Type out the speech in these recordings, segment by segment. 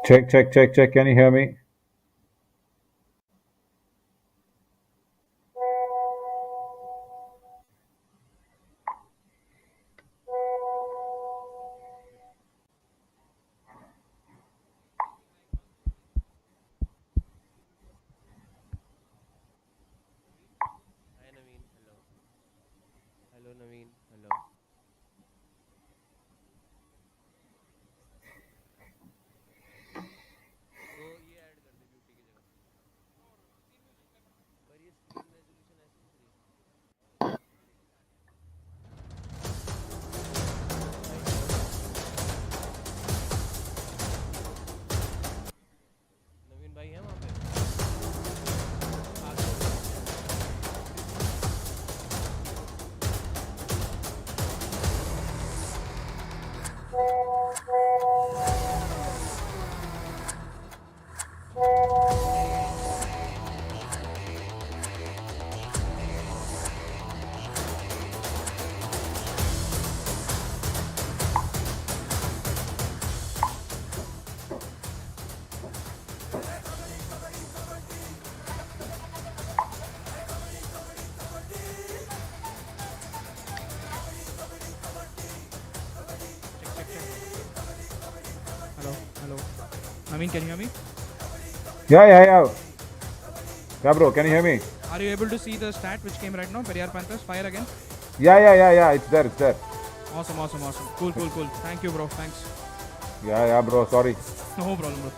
Check, check, check, check. Can you hear me? Hi Naveen, hello. Hello Naveen, hello. वो ये add कर दे beauty की जगह पर ये स्क्रीन रेजोल्यूशन ऐसे दिख रही है। भाई नवीन भाई है वहाँ पे आगे हो गया check check check. Hello, hello. Naveen, can you hear me? Yeah, yeah, yeah. Yeah, bro. Can you hear me? Are you able to see the stat which came right now? Periyar Panthers, fire again. Yeah, yeah, yeah, yeah. It's there, it's there. Awesome, awesome, awesome. Cool, cool, cool. Thank you, bro. Thanks. Yeah, yeah, bro. Sorry. No problem, bro.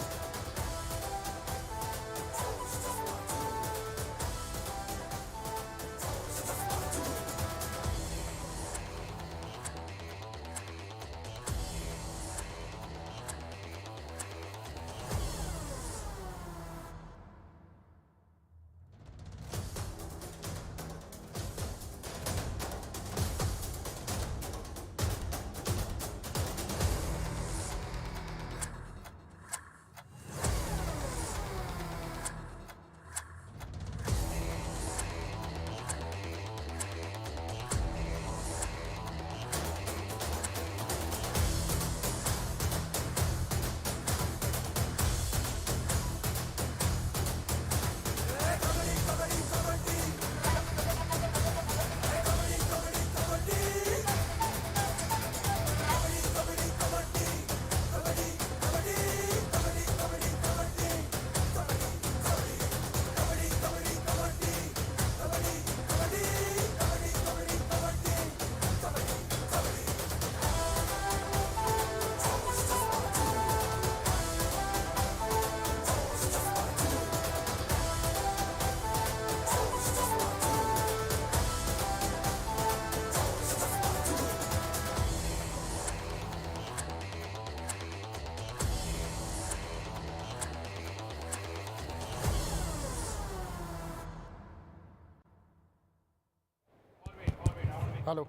Hello.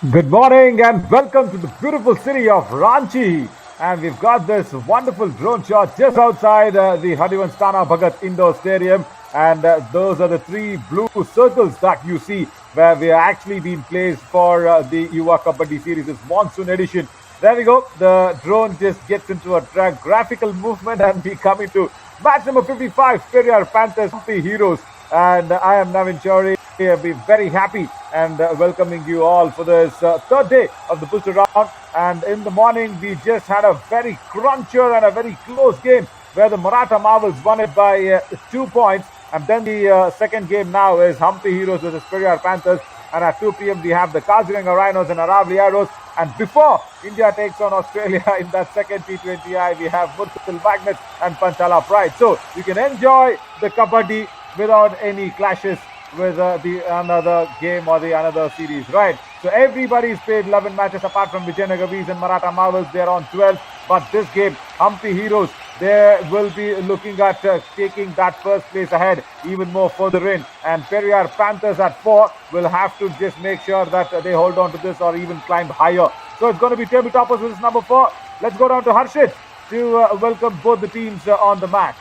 Good morning and welcome to the beautiful city of Ranchi. And we've got this wonderful drone shot just outside the Harivanstana Bhagat Indoor Stadium. And those are the three blue circles that you see where we are actually being placed for the Yuva Kabaddi series, this monsoon edition. There we go. The drone just gets into a graphical movement and we come into match number 55, Periyar Panthers, Hampi Heroes. And I am Navin Chauri. I'll be very happy and welcoming you all for this third day of the booster round. And in the morning, we just had a very cruncher and a very close game where the Maratha Marvels won it by 2 points. And then the second game now is Hampi Heroes versus Periyar Panthers. And at 2 p.m. we have the Kaziranga Rhinos and Aravali Arrows. And before India takes on Australia in that second T20I, we have Murthal Magnets and Panchala Pride. So you can enjoy the Kabaddi without any clashes with the another game or the another series, right? So everybody's played 11 matches apart from Vijayanagaris and Maratha Marvels. They're on 12. But this game, Hampi Heroes, they will be looking at taking that first place ahead even more further in. And Periyar Panthers at 4 will have to just make sure that they hold on to this or even climb higher. So it's going to be table toppers versus number 4. Let's go down to Harshit to welcome both the teams on the match.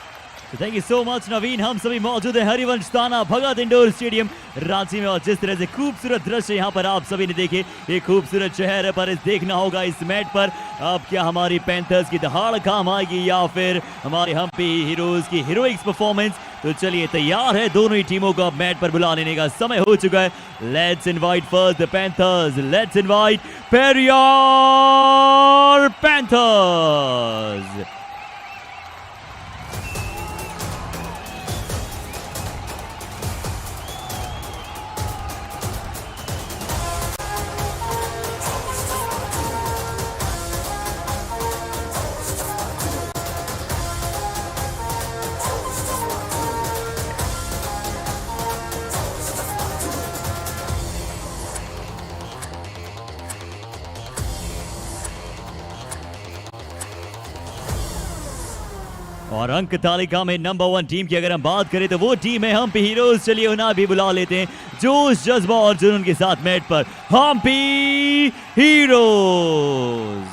तो thank you so much नवीन। हम सभी मौजूद हैं हरिवंशस्थाना भगत indoor stadium Ranchi में और जिस तरह से खूबसूरत दृश्य यहाँ पर आप सभी ने देखे, ये खूबसूरत शहर पर इस देखना होगा इस मैच पर अब क्या हमारी पैंथर्स की दहाड़ काम आएगी या फिर हमारे हम्पी हीरोज की हीरोइक्स परफॉर्मेंस। तो चलिए तैयार है दोनों ही टीमों को अब मैच पर बुला लेने का समय हो चुका है। Let's invite first the panthers, let's invite Periyar panthers. और अंक तालिका में नंबर 1 टीम की अगर हम बात करें तो वो टीम है हम्पी हीरोज। चलिए उन्हें भी बुला लेते हैं जोश जज्बा और जुनून के साथ मैच पर Hampi Heroes.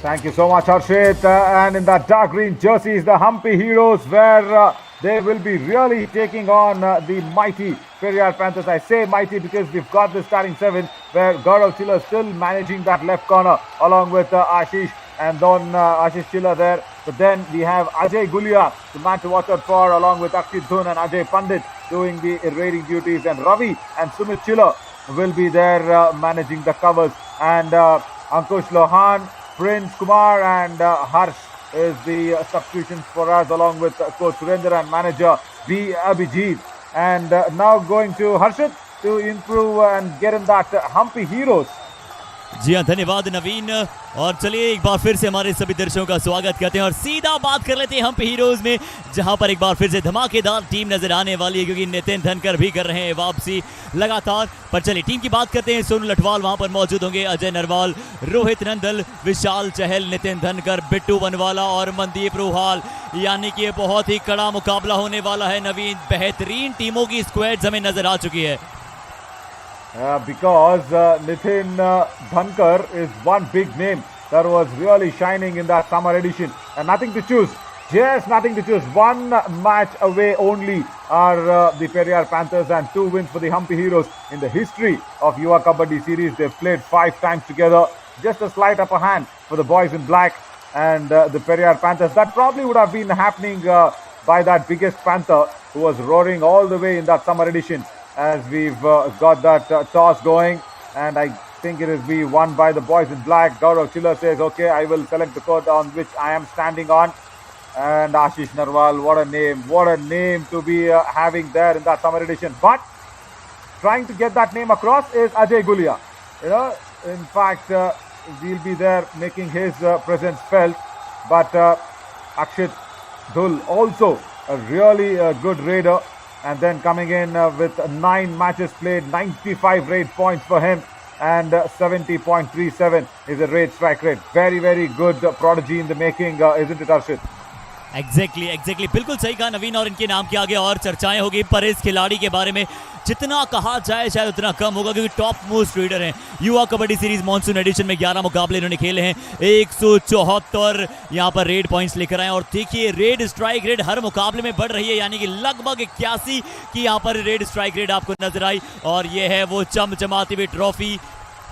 Thank you so much, Harshit. And in that dark green jerseys, the Hampi Heroes, where they will be really taking on the mighty Periyar Panthers. I say mighty because we've got the starting 7, where Gaurav Chilla still managing that left corner along with Ashish and then Ashish Chilla there. But then we have Ajay Gulia, the man to watch out for, along with Akshit Dhun and Ajay Pandit doing the raiding duties. And Ravi and Sumit Chilla will be there managing the covers. And Ankush Lohan, Prince Kumar and Harsh is the substitutions for us along with Coach Surendra and manager B. Abhijit. And now going to Harshit to improve and get in that Hampi Heroes. जी हाँ, धन्यवाद नवीन। और चलिए एक बार फिर से हमारे सभी दर्शकों का स्वागत करते हैं और सीधा बात कर लेते हैं हम्पी हीरोज में, जहां पर एक बार फिर से धमाकेदार टीम नजर आने वाली है क्योंकि नितिन धनकर भी कर रहे हैं वापसी लगातार। पर चलिए टीम की बात करते हैं। सोनू लठवाल वहां पर मौजूद होंगे, अजय नरवाल, रोहित नंदल, विशाल चहल, नितिन धनकर, बिट्टू बनवाला और मनदीप रोहाल। यानी कि ये बहुत ही कड़ा मुकाबला होने वाला है नवीन। बेहतरीन टीमों की स्क्वाड्स हमें नजर आ चुकी है। Because Nitin Dhankar is one big name that was really shining in that summer edition. And nothing to choose, just nothing to choose. One match away only are the Periyar Panthers and 2 wins for the Hampi Heroes in the history of Yuva Kabaddi series. They've played 5 times together. Just a slight upper hand for the boys in black and the Periyar Panthers. That probably would have been happening by that biggest Panther who was roaring all the way in that summer edition. As we've got that toss going, and I think it will be won by the boys in black. Gaurav Chilla says, okay, I will select the court on which I am standing on. And Ashish Narwal, what a name to be having there in that summer edition. But trying to get that name across is Ajay Gulia. You know, in fact, we'll be there making his presence felt. But Akshit Dhul also a really good raider, and then coming in with 9 matches played, 95 raid points for him, and 70.37 is a raid strike rate. Very, very good prodigy in the making, isn't it, Arshit? Exactly बिल्कुल सही कहा नवीन, और इनके नाम के आगे और चर्चाएं होगी, पर इस खिलाड़ी के बारे में जितना कहा जाए शायद उतना कम होगा, क्योंकि टॉप मोस्ट रेडर हैं। युवा कबड्डी सीरीज मॉनसून एडिशन में 11 मुकाबले इन्होंने खेले हैं, 174 यहाँ पर रेड पॉइंट्स लेकर आए, और देखिए रेड स्ट्राइक रेट हर मुकाबले में बढ़ रही है, यानी कि लगभग 81 की यहाँ पर रेड स्ट्राइक रेट आपको नजर आई, और ये है वो चमचमाती हुई ट्रॉफी।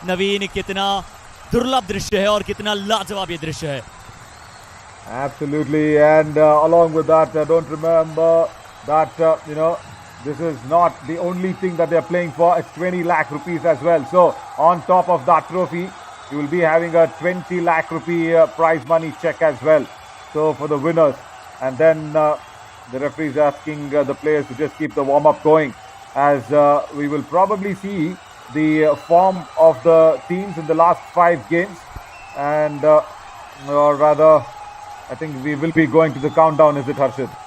नवीन, कितना दुर्लभ दृश्य है और कितना लाजवाब ये दृश्य है। Absolutely, and along with that, don't remember that this is not the only thing that they're playing for. It's 20 lakh rupees as well. So on top of that trophy, you will be having a 20 lakh rupee prize money check as well. So for the winners, and then the referee is asking the players to just keep the warm-up going, as we will probably see the form of the teams in the last 5 games, and or rather, I think we will be going to the countdown, is it, Harshit?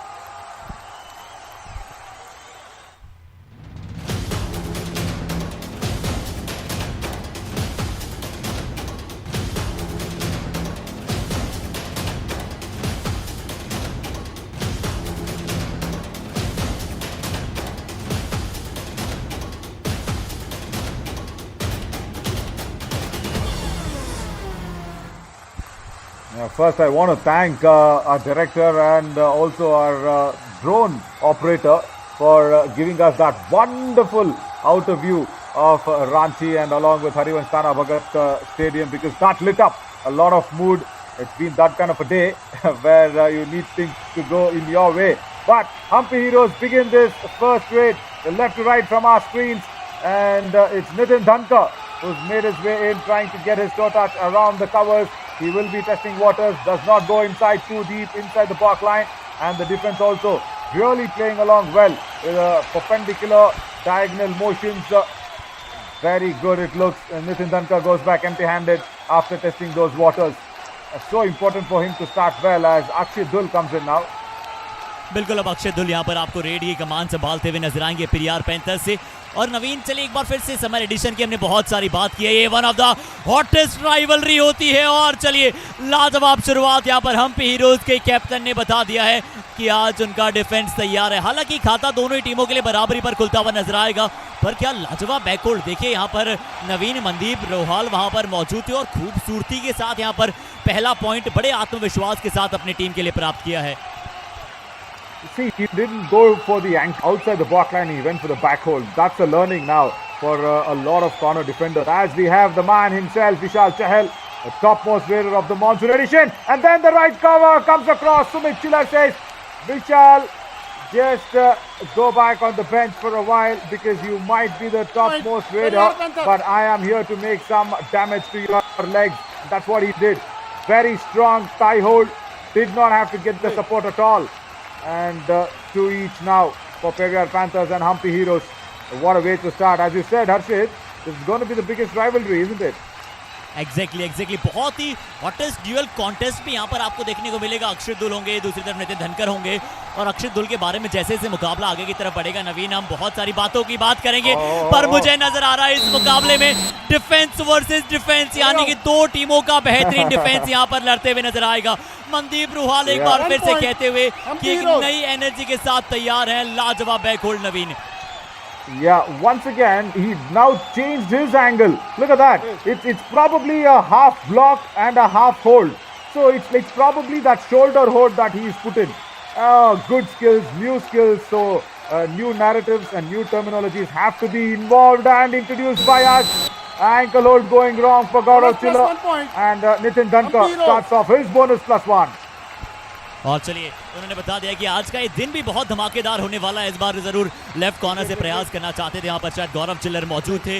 First, I want to thank our director and also our drone operator for giving us that wonderful outer view of Ranchi and along with Harivansh Bhagat Stadium, because that lit up a lot of mood. It's been that kind of a day where you need things to go in your way. But Hampi Heroes begin this first raid, the left to right from our screens, and it's Nitin Dhankar who's made his way in, trying to get his toe touch around the covers. He will be testing waters, does not go inside too deep inside the block line, and the defense also really playing along well with perpendicular diagonal motions. Very good it looks. Nitin Dhankar goes back empty-handed after testing those waters. So important for him to start well, as Akshit Dhul comes in now. बिल्कुल, अब अक्षय धुल यहाँ पर आपको red की कमान संभालते हुए नजर आएंगे पेरियार पैंथर्स से। और नवीन, चलिए एक बार फिर से समर एडिशन की हमने बहुत सारी बात की है, ये one of the hottest rivalry होती है, और चलिए लाजवाब शुरुआत यहाँ पर हम्पी हीरोज के कैप्टन ने बता दिया है कि आज उनका डिफेंस तैयार है। हालांकि खाता दोनों ही टीमों के लिए बराबरी पर खुलता हुआ नजर आएगा, पर क्या लाजवाब बैकहोल्ड। देखिए यहाँ पर नवीन, मनदीप, रोहाल वहां पर मौजूद थे और खूबसूरती के साथ यहाँ पर पहला पॉइंट बड़े आत्मविश्वास के साथ अपनी टीम के लिए प्राप्त किया है। See, he didn't go for the outside the block line, he went for the back hold. That's a learning now for a lot of corner defenders. As we have the man himself, Vishal Chahal, the topmost raider of the monsoon edition. And then the right cover comes across. Sumit Chilla says, Vishal, just go back on the bench for a while, because you might be the topmost raider, but I am here to make some damage to your legs. That's what he did. Very strong thigh hold. Did not have to get the support at all. And 2 each now for Periyar Panthers and Hampi Heroes. What a way to start. As you said, Harshit, this is going to be the biggest rivalry, isn't it? Exactly बहुत ही hottest dual contest भी यहाँ पर आपको देखने को मिलेगा। अक्षित धुल होंगे, दूसरी तरफ नितिन धनकर होंगे, और अक्षित धुल के बारे में जैसे जैसे मुकाबला आगे की तरफ बढ़ेगा नवीन, हम बहुत सारी बातों की बात करेंगे, पर मुझे नजर आ रहा है इस मुकाबले में डिफेंस वर्सेस डिफेंस, यानी कि दो टीमों का बेहतरीन डिफेंस यहाँ पर लड़ते हुए नजर आएगा। मनदीप रुहाल एक बार फिर से कहते हुए कि एक नई एनर्जी के साथ तैयार है। लाजवाब back hold Naveen. Yeah, once again, he now changed his angle. Look at that. It's probably a half block and a half hold. So it's probably that shoulder hold that he's put in. Good skills, new skills. So new narratives and new terminologies have to be involved and introduced by us. Ankle hold going wrong for Gaurav Chilla. And Nitin Dhankar starts off his bonus +1. और चलिए, उन्होंने बता दिया कि आज का ये दिन भी बहुत धमाकेदार होने वाला है। इस बार जरूर लेफ्ट कॉर्नर से प्रयास करना चाहते थे, यहाँ पर शायद गौरव चिल्लर मौजूद थे।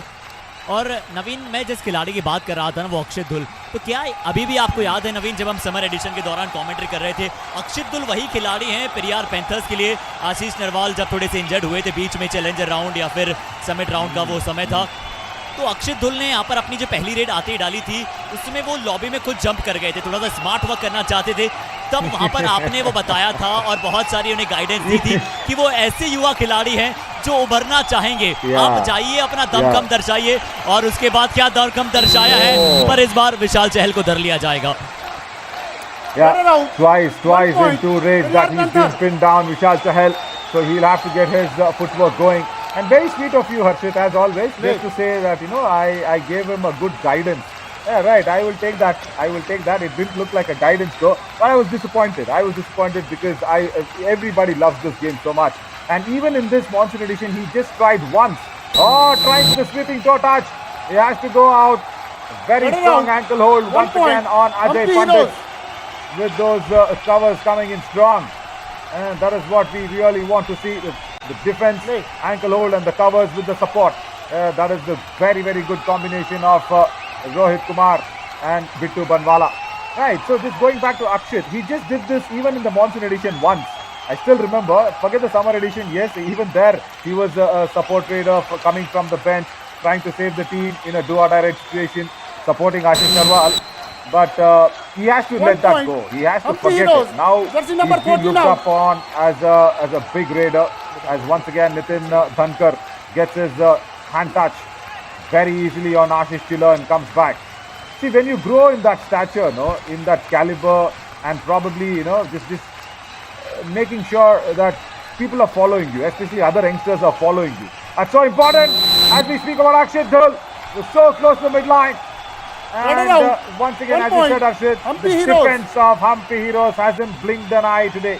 और नवीन, मैं जिस खिलाड़ी की बात कर रहा था ना, वो अक्षित धुल, तो क्या अभी भी आपको याद है नवीन, जब हम समर एडिशन के दौरान कमेंट्री कर रहे थे, अक्षित धुल वही खिलाड़ी हैं पेरियार पैंथर्स के लिए। आशीष नरवाल जब थोड़े से इंजर्ड हुए थे बीच में, चैलेंजर राउंड या फिर समिट राउंड का वो समय था, तो अक्षित धुल ने यहाँ पर अपनी जो पहली रेड आते ही डाली थी, उसमें वो लॉबी में खुद जंप कर गए थे, थोड़ा सा स्मार्ट वर्क करना चाहते थे। तब वहां पर आपने वो बताया था और बहुत सारी उन्हें गाइडेंस दी थी कि वो ऐसे युवा खिलाड़ी हैं जो उभरना चाहेंगे। आप जाइए, अपना दमखम दर्शाइए, और उसके बाद क्या दमखम दर्शाया है, पर इस बार विशाल चहल को धर लिया जाएगा। Twice in 2 raids that he's been pinned down, Vishal Chahal. So he'll have to get his footwork going. And very sweet of you, Harshit, as always, just to say that, I gave him a good guidance. Yeah, right. I will take that. It didn't look like a guidance though, but I was disappointed. Because everybody loves this game so much. And even in this Monsoon edition, he just tried once. Trying for the sweeping toe touch. He has to go out. Very strong ankle hold once again on Ajay Pandit. With those covers coming in strong, and that is what we really want to see, the defense, ankle hold and the covers with the support. That is the very, very good combination of Rohit Kumar and Bittu Banwala. Right, so just going back to Akshit, he just did this even in the Monsoon edition once. I still remember, forget the summer edition, yes, even there he was a support trader coming from the bench, trying to save the team in a do-or-die situation, supporting Ashish Narwal. But he has to let that go. He has to forget it. Now he's being looked upon as a big raider. As once again Nitin Dhankar gets his hand touch very easily on Ashish Chiller and comes back. See, when you grow in that stature, in that caliber, and probably just making sure that people are following you, especially other youngsters are following you. That's so important. As we speak about Akshit Dhul, we're so close to the midline. And once again, as you said, Arshit, the defense of Hampi Heroes hasn't blinked an eye today.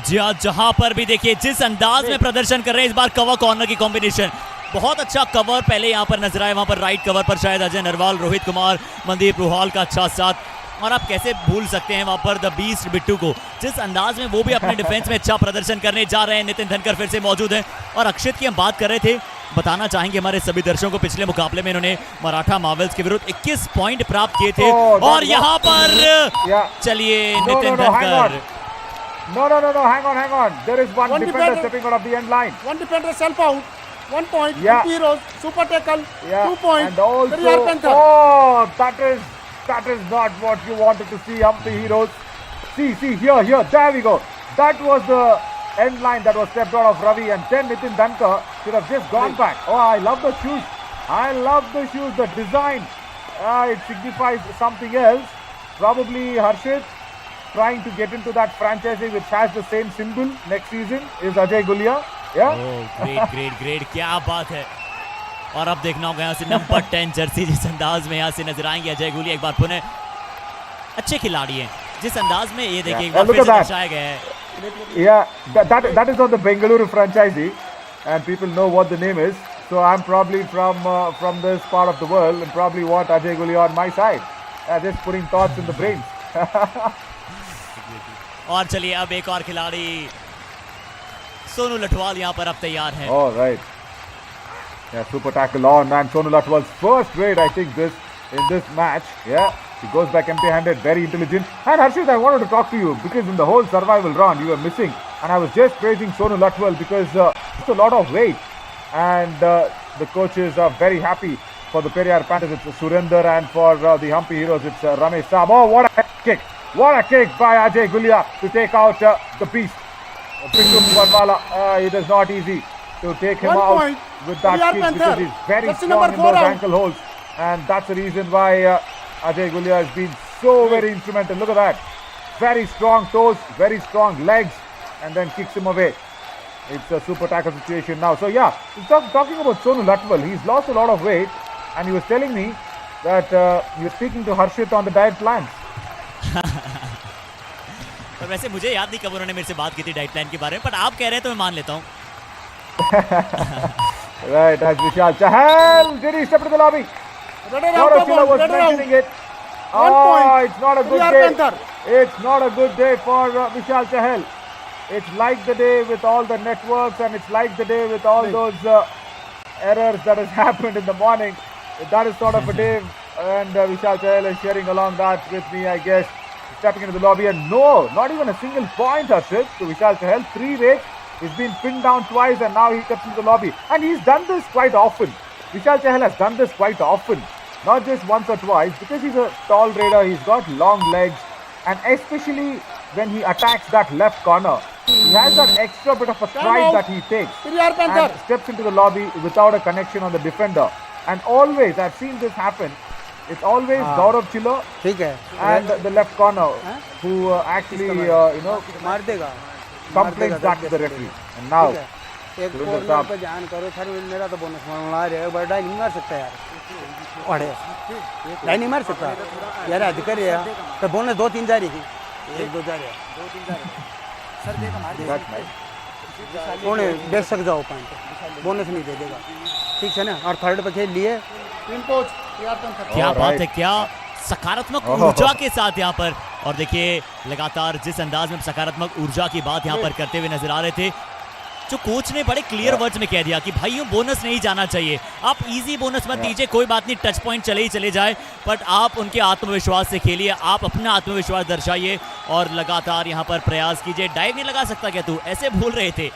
जी हाँ, जहां पर भी देखिए जिस अंदाज में प्रदर्शन कर रहे हैं इस बार कवर कॉर्नर की कॉम्बिनेशन, बहुत अच्छा कवर पहले यहां पर नजर आया, वहां पर राइट कवर पर शायद अजय नरवाल, रोहित कुमार, मनदीप रुहाल का अच्छा साथ, और आप कैसे भूल सकते हैं वहां पर द बीस्ट बिट्टू को, जिस अंदाज में वो भी अपने डिफेंस में अच्छा प्रदर्शन करने जा रहे हैं। नितिन धनकर फिर से मौजूद हैं, और अक्षित की हम बात कर रहे थे, बताना चाहेंगे हमारे सभी दर्शकों को, पिछले मुकाबले में इन्होंने मराठा मार्वल्स के विरुद्ध 21 पॉइंट प्राप्त किए थे, और यहाँ पर चलिए नितिन धनकर, No, hang on. There is one defender stepping out of the end line. One defender self out. 1 point. Yeah. Heroes. Super tackle. 2 points. And also, Periyar Panthers. that is not what you wanted to see, Hampi Heroes. See, here. There we go. That was the end line that was stepped out of Ravi, and then Nitin Dhankar should have just gone back. I love the shoes. The design. It signifies something else. Probably Harshit trying to get into that franchisee which has the same symbol next season is Ajay Gulia. Yeah. Great. क्या बात है। और अब देखना होगा यहाँ से number 10 Jersey जिस अंदाज में यहाँ से नजर आएंगे अजय गुलिया, एक बार पुनः अच्छे खिलाड़ी हैं, जिस अंदाज में ये देखिए एक बार फिर से दर्शाया गया है। Yeah, that is on the Bengaluru franchisee, and people know what the name is. So I'm probably from this part of the world and probably want Ajay Gulia on my side. Just putting thoughts in the brains. और चलिए अब एक और खिलाड़ी सोनू लठवाल यहाँ पर अब तैयार है। All right. Yeah, super tackle on, and Sonu Latwal's first raid, I think, in this match. Yeah, he goes back empty-handed, very intelligent. And Harshit, I wanted to talk to you because in the whole survival round you were missing, and I was just praising Sonu Latwal because it's a lot of weight, and the coaches are very happy for the Periyar Panthers. It's Surinder, and for the Hampi Heroes, it's Ramesh Saab. Oh, what a kick! What a kick by Ajay Gulia to take out the beast. Bittu Banwala. It is not easy to take him out with that kick because he's very strong in those ankle holds, and that's the reason why Ajay Gulia has been so very instrumental. Look at that, very strong toes, very strong legs, and then kicks him away. It's a super tackle situation now. So yeah, talking about Sonu Latwal, he's lost a lot of weight, and he was telling me that you're speaking to Harshit on the diet plans. पर वैसे मुझे याद नहीं कब उन्होंने मेरे से बात की थी डाइट प्लान के बारे में, पर आप कह रहे हैं तो मैं मान लेता हूँ। Right, as Vishal Chahal, did he step to the lobby? Chilla was mentioning it. It's not a good day. It's not a good day for Vishal Chahal. It's like the day with all the networks, and it's like the day with all those errors that has happened in the morning. That is sort of a day, and Vishal Chahal is sharing along that with me, I guess. Stepping into the lobby, and no, not even a single point, Harshit, to Vishal Chahal. 3 raids, he's been pinned down twice, and now he steps into the lobby. And he's done this quite often. Vishal Chahal has done this quite often, not just once or twice, because he's a tall raider, he's got long legs, and especially when he attacks that left corner, he has that extra bit of a stride that he takes Periyar and Panther. steps into the lobby without a connection on the defender. And always, I've seen this happen. It's always Gaurav Chilo ठीक है and the left corner who actually, मार देगा complains that to the referee. And now, एक corner पे ध्यान करो sir मेरा तो बोनस मारना है बड़ा डाई नहीं मार सकता यार अरे डाई नहीं मार सकता यार अधिकारी है तो बोनस 2-3 जा रही थी 1-2 जा रही है 2-3 जा रही है सर देखो मार कौन है बेच सक जाओ पॉइंट बोनस नहीं दे देगा ठीक है ना और थर्ड पे खेल लिए टीम कोच क्या बात है, क्या सकारात्मक ऊर्जा के साथ यहाँ पर। और देखिए लगातार जिस अंदाज में सकारात्मक ऊर्जा की बात यहाँ पर करते हुए नजर आ रहे थे, जो कोच ने बड़े क्लियर वर्ड्स में कह दिया कि भाइयों बोनस नहीं जाना चाहिए, आप इजी बोनस मत दीजिए, कोई बात नहीं, टच पॉइंट चले ही चले जाए, बट आप उनके आत्मविश्वास से खेलिए, आप अपना आत्मविश्वास दर्शाइए और लगातार यहाँ पर प्रयास कीजिए। डाइव नहीं लगा सकता क्या तू, ऐसे बोल रहे थे।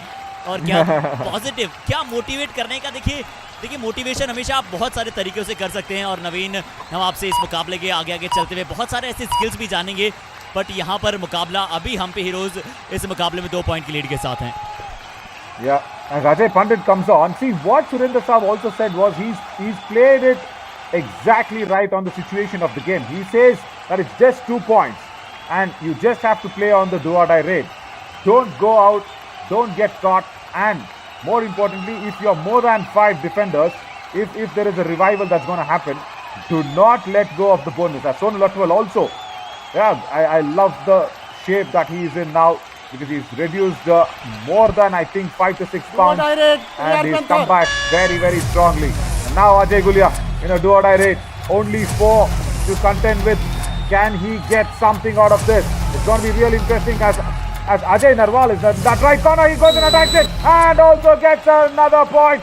और क्या पॉजिटिव, क्या मोटिवेट करने का। देखिए मोटिवेशन हमेशा आप बहुत सारे तरीकों से कर सकते हैं और नवीन हम आपसे इस मुकाबले के आगे आगे चलते हुए बहुत सारे ऐसे स्किल्स भी जानेंगे, बट यहाँ पर मुकाबला अभी हम्पी हीरोज इस मुकाबले में 2 पॉइंट की लीड के साथ हैं। Yeah, as Ajay Pandit comes on, see what Surendra Saab also said was he's played it exactly right on the situation of the game. He says that it's just 2 points and you just have to play on the do or die raid. Don't go out, don't get caught, and more importantly, if you're more than 5 defenders, if there is a revival that's going to happen, do not let go of the bonus. As Sonal Atwal also, yeah, I love the shape that he is in now, because he's reduced more than I think 5 to 6 pounds, and he's come back very, very strongly. And now Ajay Gulia in a do or die raid, only 4 to contend with. Can he get something out of this? It's going to be real interesting as Ajay Narwal is in that right corner. He goes and attacks it and also gets another point.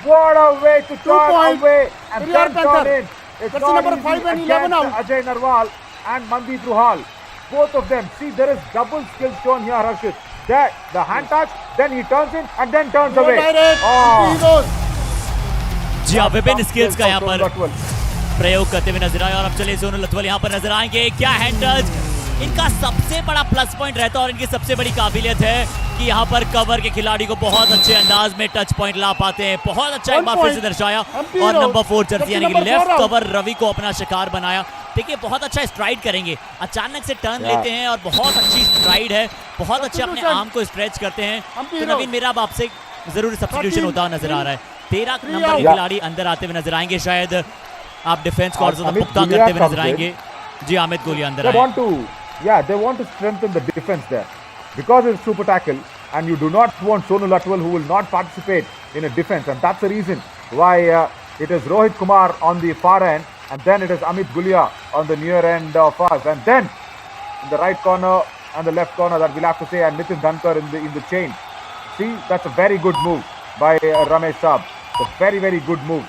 What a way to turn away and then turn in. It's not easy against Ajay Narwal and Mandeep Ruhal. Both of them. See, there is double skill shown here, Harshit. There, the hand touch, then he turns in and then turns away. जी हाँ, विभिन्न skills का यहाँ पर प्रयोग करते हुए नजर आए। और अब चलिए सोनल अथवल यहाँ पर नजर आएंगे। क्या हैंड टच इनका सबसे बड़ा प्लस पॉइंट रहता है और इनकी सबसे बड़ी काबिलियत है कि यहाँ पर कवर के खिलाड़ी को बहुत अच्छे अंदाज में टच पॉइंट ला पाते हैं। बहुत अच्छा एक बार फिर से दर्शाया और नंबर 4 जर्सी यानी कि लेफ्ट कवर रवि को अपना शिकार बनाया। देखिए बहुत अच्छा स्ट्राइड करेंगे, अचानक से टर्न लेते हैं और बहुत अच्छी स्ट्राइड है, बहुत अच्छे अपने आर्म को स्ट्रेच करते हैं। तो नवीन मेरा अब आपसे जरूर सब्स्टिट्यूशन होता हुआ नजर आ रहा है। 13 नंबर के खिलाड़ी अंदर आते हुए नजर आएंगे, शायद आप डिफेंस को और ज्यादा पुख्ता करते हुए नजर आएंगे। जी अमित गोलिया अंदर आए। Yeah, they want to strengthen the defense there because it's super tackle, and you do not want Sonal Atwal who will not participate in a defense, and that's the reason why it is Rohit Kumar on the far end, and then it is Amit Gulia on the near end of us, and then in the right corner and the left corner that we'll have to say, and Nitin Dhankar in the chain. See, that's a very good move by Ramesh Saab. It's a very, very good move.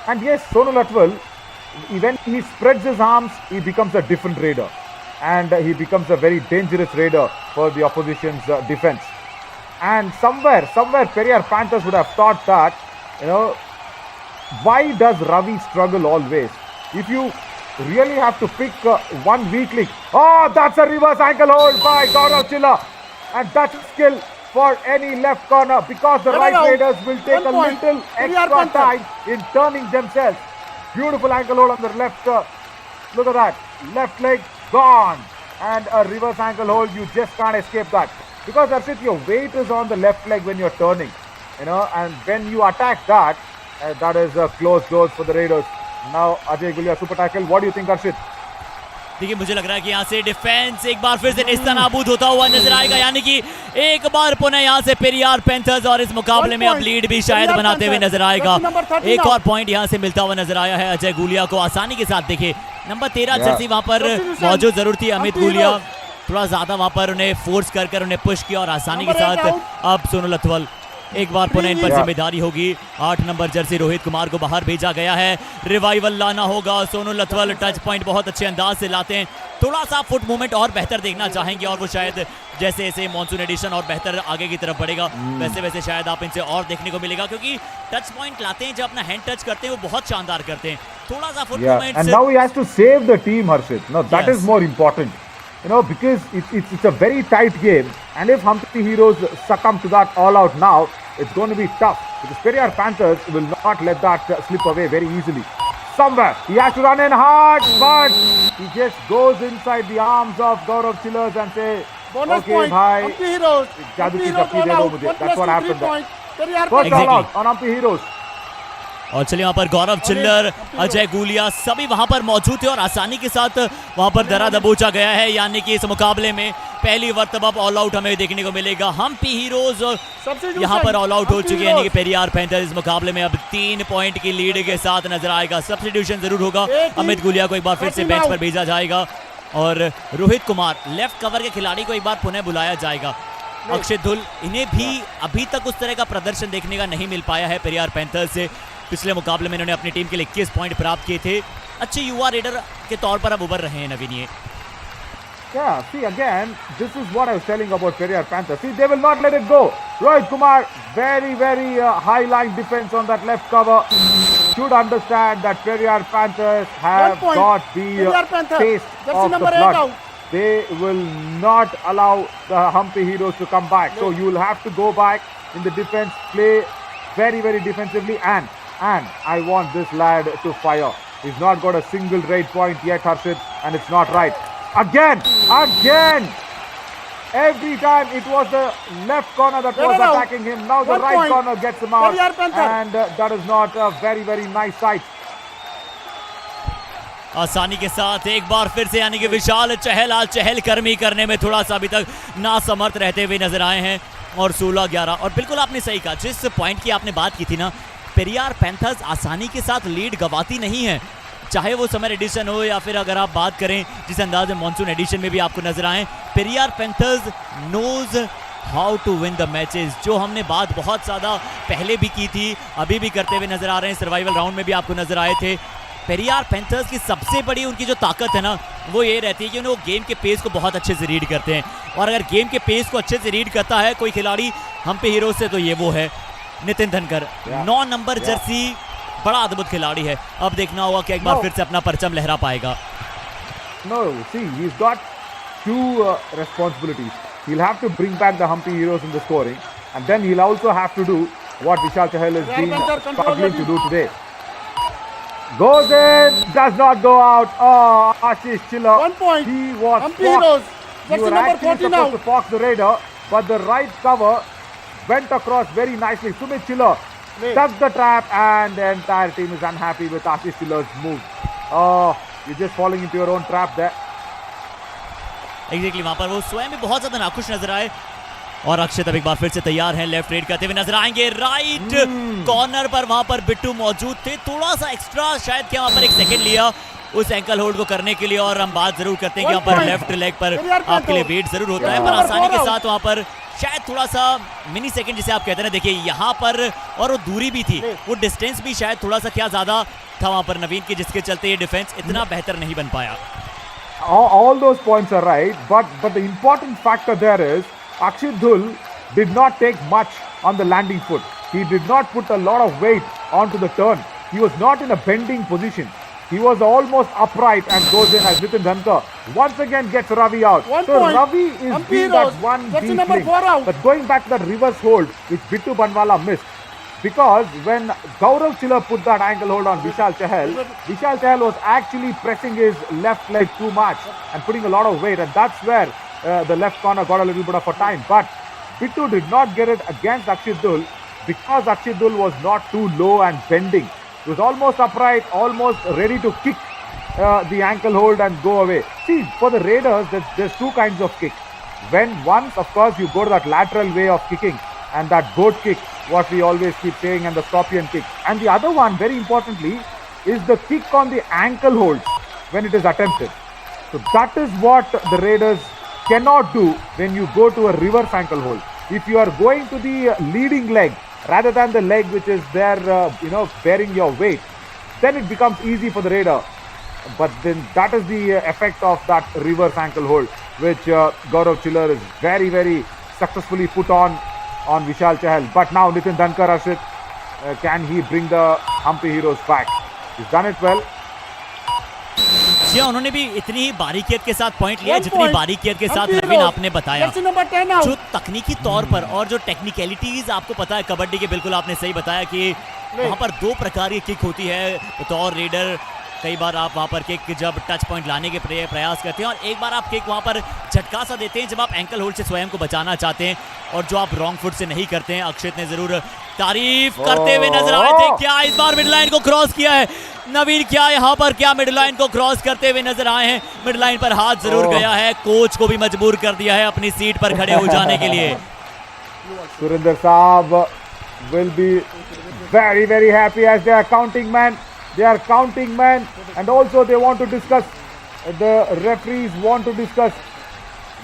And yes, Sonal Atwal, when he spreads his arms, he becomes a different raider. And he becomes a very dangerous raider for the opposition's defense. And somewhere Periyar Panthers would have thought that, why does Ravi struggle always? If you really have to pick one weak link, that's a reverse ankle hold by Gaurav Chilla, and that's a skill for any left corner because the right raiders will take a little extra time in turning themselves. Beautiful ankle hold on the left. Look at that, left leg gone, and a reverse ankle hold. You just can't escape that because that's it. Your weight is on the left leg when you're turning, and when you attack that, that is closed doors for the Raiders. Now Ajay Gulia super tackle. What do you think, Arshit? देखिए मुझे लग रहा है कि यहाँ से defence एक बार फिर से नेस्तनाबूद होता हुआ नजर आएगा, यानी कि एक बार पुनः यहाँ से पेरियार पैंथर्स और इस मुकाबले में अब लीड भी शायद बनाते हुए नजर आएगा। एक और पॉइंट यहाँ से मिलता हुआ नजर आया है अजय गुलिया को आसानी के साथ। देखिए नंबर 13 जर्सी वहां पर मौजूद जरूर थी, अमित गुलिया थोड़ा ज्यादा वहां पर उन्हें फोर्स कर उन्हें पुश किया और आसानी के साथ अब सोनल अथवल एक बार पुनः इन पर जिम्मेदारी होगी। 8 नंबर जर्सी रोहित कुमार को बाहर भेजा गया है, रिवाइवल लाना होगा। सोनल अथवल टच पॉइंट बहुत अच्छे अंदाज से लाते हैं, थोड़ा सा फुट मूवमेंट और बेहतर देखना चाहेंगे और वो शायद जैसे जैसे मॉनसून एडिशन और बेहतर आगे की तरफ बढ़ेगा वैसे वैसे शायद आप इनसे और देखने को मिलेगा, क्योंकि टच पॉइंट लाते हैं जब अपना हैंड टच करते हैं वो बहुत शानदार करते हैं। थोड़ा सा foot movement and now he has to save the team, Harshit. No, that is more important. because it's a very tight game. And if Hampi Heroes succumb to that all out now, it's going to be tough. Because Periyar Panthers will not let that slip away very easily. Somewhere, he has to run in hard, but he just goes inside the arms of Gaurav Chillers and say, bonus okay, point. bhai, Hampi Heroes. Jadoo ki Hampi chappi de do mujhe. That's what happened there. Periyar First Panthers. all out on Hampi Heroes. और चलिए वहां पर गौरव चिल्लर, अजय गुलिया सभी वहां पर मौजूद थे और आसानी के साथ वहां पर दरा दबोचा गया है। यानी कि इस मुकाबले में पहली मर्तबा ऑल आउट हमें देखने को मिलेगा। हम्पी हीरोज यहां पर ऑल आउट हो चुके हैं। यानी कि पेरियार पैंथर इस मुकाबले में अब 3 पॉइंट की लीड के साथ नजर आएगा। सब्स्टिट्यूशन जरूर होगा, अमित गुलिया को एक बार फिर से बेंच पर भेजा जाएगा और रोहित कुमार लेफ्ट कवर के खिलाड़ी को एक बार पुनः बुलाया जाएगा। अक्षय धुल, इन्हें भी अभी तक उस तरह का प्रदर्शन देखने का नहीं मिल पाया है पेरियार पैंथर्स से। पिछले मुकाबले में इन्होंने अपनी टीम के लिए 21 पॉइंट प्राप्त किए थे। अच्छे युवा रेडर के तौर पर अब उभर रहे हैं नवीन। ये Yeah, see again, this is what I was telling about Periyar Panthers. See, they will not let it go. Rohit Kumar, very high line defense on that left cover. Should understand that Periyar Panthers have got the taste of the blood. They will not allow the Hampi Heroes to come back. So you will have to go back in the defense, play very defensively, and I want this lad to fire. He's not got a single raid point yet, Harshit, and it's not right. Again! Every time it was the left corner that was attacking him. Now the right corner gets him out, and that is not a very nice sight. आसानी के साथ एक बार फिर से यानी कि विशाल चहल आज चहलकर्मी करने में थोड़ा सा अभी तक नासमर्थ रहते हुए नजर आए हैं। और 16-11, और बिल्कुल आपने सही कहा, जिस पॉइंट की आपने बात की थी ना, पेरियार पैंथर्स आसानी के साथ लीड गवाती नहीं है। चाहे वो समर एडिशन हो या फिर अगर आप बात करें जिस अंदाज में मॉनसून एडिशन में भी आपको नजर आए, Periyar Panthers knows how to win the matches. जो हमने बात बहुत ज़्यादा पहले भी की थी, अभी भी करते हुए नजर आ रहे हैं। सर्वाइवल राउंड में भी आपको नजर आए थे। पेरियार पैंथर्स की सबसे बड़ी उनकी जो ताकत है ना, वो ये रहती है कि उन्हें वो गेम के पेस को बहुत अच्छे से रीड करते हैं। और अगर गेम के पेस को अच्छे से रीड करता है कोई खिलाड़ी हम्पी हीरोज से, तो ये वो है नितिन धनकर। 9 नंबर जर्सी, बड़ा अद्भुत खिलाड़ी है। अब देखना होगा कि एक बार फिर से अपना परचम लहरा पाएगा। No, see, he's got two responsibilities. He'll have to bring back the Hampi Heroes in the scoring, and then he'll also have to do what Vishal Chahal has been struggling to do today. Goes in, does not go out. Oh, Ashish Chiller. 1 point. He was Hampi Heroes. You were actually supposed to fox the raider, but the right cover went across very nicely. Sumit Chiller stuck the trap, and the entire team is unhappy with Ashish Chiller's move. Oh, you're just falling into your own trap there. Exactly, वहां पर वो स्वयं भी बहुत ज्यादा नाखुश नजर आए। और अक्षत अब एक बार फिर से तैयार हैं, लेफ्ट रेड करते हुए नजर आएंगे। राइट कॉर्नर पर वहां पर बिट्टू मौजूद थे। थोड़ा सा एक्स्ट्रा शायद क्या वहां पर 1 सेकंड लिया उस एंकल होल्ड को करने के लिए। और हम बात जरूर करते हैं कि यहाँ पर लेफ्ट लेग पर आपके लिए वेट जरूर होता है, पर आसानी के साथ वहां पर शायद थोड़ा सा मिनी सेकंड जिसे आप कहते हैं। देखिए यहाँ पर, और वो दूरी भी थी, वो डिस्टेंस भी शायद थोड़ा सा क्या ज्यादा था वहां पर नवीन के, जिसके चलते ये डिफेंस इतना बेहतर नहीं बन पाया। All those points are right, but the important factor there is Akshit Dhul did not take much on the landing foot. He did not put a lot of weight onto the turn. He was not in a bending position. He was almost upright and goes in as Nitin Dhankar once again gets Ravi out. So Ravi is being that one weak link. But going back to that reverse hold which Bittu Banwala missed, because when Gaurav Chiller put that ankle hold on Vishal Chahal was actually pressing his left leg too much and putting a lot of weight, and that's where the left corner got a little bit of a time. But Bittu did not get it against Akshit Dhul because Akshit Dhul was not too low and bending. He was almost upright, almost ready to kick the ankle hold and go away. See, for the Raiders, there's two kinds of kick. When once, of course, you go to that lateral way of kicking and that goat kick, what we always keep saying, and the scorpion kick. And the other one, very importantly, is the kick on the ankle hold when it is attempted. So that is what the Raiders cannot do when you go to a reverse ankle hold. If you are going to the leading leg rather than the leg which is there, bearing your weight, then it becomes easy for the Raider. But then that is the effect of that reverse ankle hold, which Gaurav Chiller is very successfully put on Vishal Chahal. But now Nitin Dhankar, Arshit, can he bring the Hampi Heroes back? He's done it well. जी हाँ, उन्होंने भी इतनी ही बारीकियत के साथ point लिया 1 जितनी point. बारीकियत के साथ Hampi नवीन Heroes. आपने बताया। Jersey number 10 out. जो तकनीकी तौर पर और जो टेक्निकलिटीज आपको पता है कबड्डी के, बिल्कुल आपने सही बताया कि वहाँ पर 2 प्रकार की किक होती है। बतौर रेडर कई बार आप वहाँ पर किक जब टच पॉइंट लाने के प्रयास करते हैं, और एक बार आप किक वहाँ पर झटका सा देते हैं जब आप एंकल होल्ड से स्वयं को बचाना चाहते हैं, और जो आप रॉन्ग फुट से नहीं करते हैं। अक्षित ने जरूर तारीफ करते हुए नजर आए थे। क्या इस बार मिड लाइन को क्रॉस किया है नवीन? क्या यहाँ पर क्या मिड लाइन को क्रॉस करते हुए नजर आए हैं? मिड लाइन पर हाथ जरूर गया है, कोच को भी मजबूर कर दिया है अपनी सीट पर खड़े हो जाने के लिए। Surinder Saab will be very, very happy as they are counting man. They are counting man, and also they want to discuss. The referees want to discuss.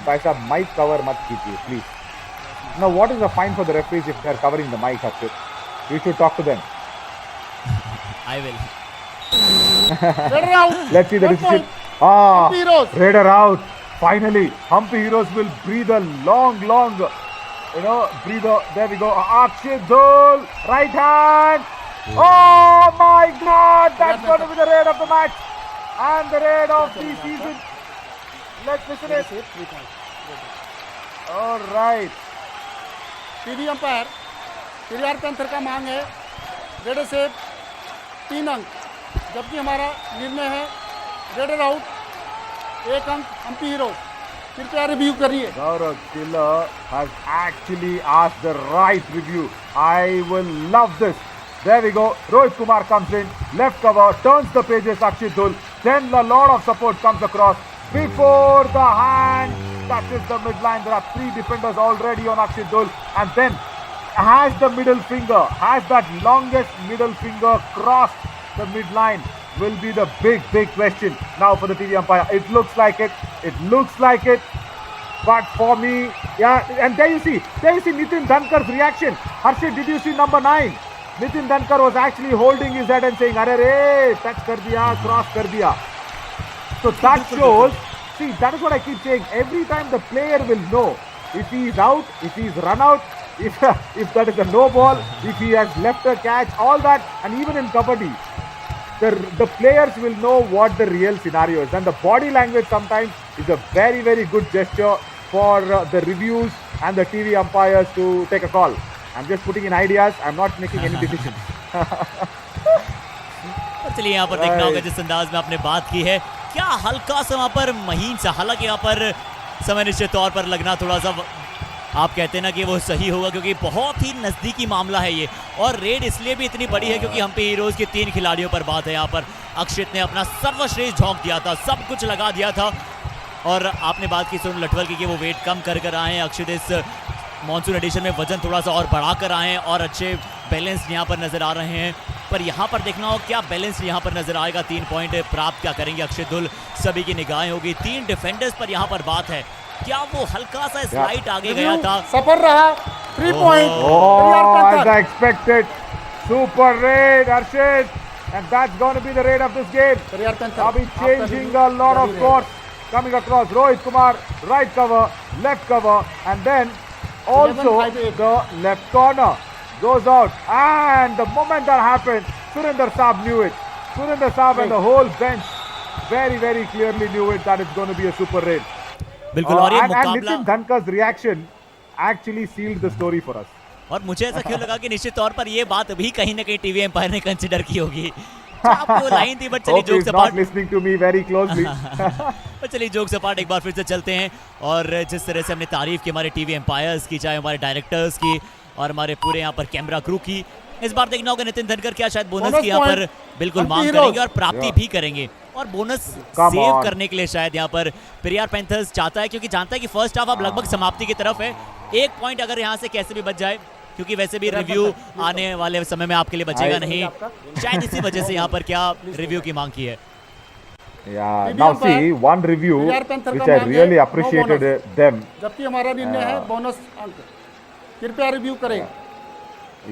Bhai sahab, mic cover mat kijiye, please. Now, what is the fine for the referees if they are covering the mic, Harshit? You should talk to them. I will. Raider out. Let's see the 1 decision. point. Ah, Hampi Heroes. Raider out. Finally, Hampi Heroes will breathe a long, breather. There we go. Akshit Dhul, right hand. Oh my God! That's going to be the raid of the match and the raid of the season. Let's listen it. All right. TV umpire Periyar panther का मांग है raider से 3 अंक, जबकि हमारा निर्णय है raider out 1 अंक हम्पी हीरोज। कृपया रिव्यू करिए। Gaurav Killer has actually asked the right review. I will love this. There we go. Rohit Kumar comes in, left cover, turns the pages, Akshit Dhul. Then a lot of support comes across. Before the hand touches the midline, there are 3 defenders already on Akshit Dhul. And then has the middle finger, has that longest middle finger crossed the midline, will be the big question now for the TV umpire. It looks like it. It looks like it. But for me, yeah, and there you see Nitin Dhankar's reaction. Harshit, did you see number 9? Nitin Dhankar was actually holding his head and saying, "Arre re, touch kar diya, cross kar diya." So that shows, see, that is what I keep saying. Every time the player will know if he is out, if he is run out, if that is a no ball, if he has left a catch, all that, and even in Kabaddi, the players will know what the real scenario is. And the body language sometimes is a very, very good gesture for the reviews and the TV umpires to take a call. I'm just putting in ideas. I'm not making any decisions. चलिए यहाँ पर देखना होगा जिस अंदाज में आपने बात की है, क्या हल्का सा वहाँ पर महीन सा, हालांकि यहाँ पर समय निश्चित तौर पर लगना थोड़ा सा, आप कहते हैं ना कि वो सही होगा, क्योंकि बहुत ही नज़दीकी मामला है ये, और रेड इसलिए भी इतनी बड़ी है क्योंकि हम्पी हीरोज़ के 3 खिलाड़ियों पर बात है। यहाँ पर अक्षित ने अपना सर्वश्रेष्ठ झोंक दिया था, सब कुछ लगा दिया था, और आपने बात की सुन लटवल की कि वो वेट कम कर आए हैं। अक्षित इस मॉनसून एडिशन में वजन थोड़ा सा और बढ़ा कर आए हैं और अच्छे बैलेंस यहाँ पर नजर आ रहे हैं, पर यहाँ पर देखना हो क्या बैलेंस यहाँ पर नजर आएगा। 3 पॉइंट प्राप्त क्या करेंगे अक्षित धुल, सभी की निगाहें होगी 3 डिफेंडर्स पर। यहाँ पर बात है क्या वो हल्का सा स्लाइड आगे गया था, सफर रहा 3 point. As I expected, super raid, Arshid, and that's going to be the raid of this game. I'll be changing a lot of course, coming across Rohit Kumar, right cover, left cover, and then also the left corner goes out, and the moment that happened, Surinder Saab knew it. Surinder Saab and the whole bench very, very clearly knew it that it's going to be a super raid. बिल्कुल। और ये And मुकाबला, Nitin Dhankar's reaction actually sealed the story for us. और मुझे ऐसा क्यों लगा कि निश्चित तौर पर ये बात भी कहीं ना कहीं टीवी एम्पायर ने कंसिडर की होगी। आपको लाइन थी, बट चलिए Hope जोक he's सपाट, not listening to me very closely. तो चलिए जोक सपाट एक बार फिर से चलते हैं। और जिस तरह से हमने तारीफ की हमारे टीवी एम्पायर्स की, चाहे हमारे डायरेक्टर्स की और हमारे पूरे यहाँ पर कैमरा क्रू की, इस बार देखना होगा नितिन धनकर क्या शायद बोनस की यहाँ पर बिल्कुल मांग करेंगे और प्राप्ति भी करेंगे, और बोनस सेव करने के लिए शायद यहाँ पर पेरियार पैंथर्स चाहता है, क्योंकि जानता है कि फर्स्ट हाफ अब लगभग समाप्ति की तरफ है। 1 पॉइंट अगर यहाँ से कैसे भी बच जाए, क्योंकि वैसे भी रिव्यू आने वाले समय में आपके लिए बचेगा नहीं, शायद इसी वजह से यहाँ पर क्या रिव्यू की मांग की है। Yeah, now see one review which I really appreciated them. जबकि हमारा निर्णय है बोनस अंक, कृपया रिव्यू करें।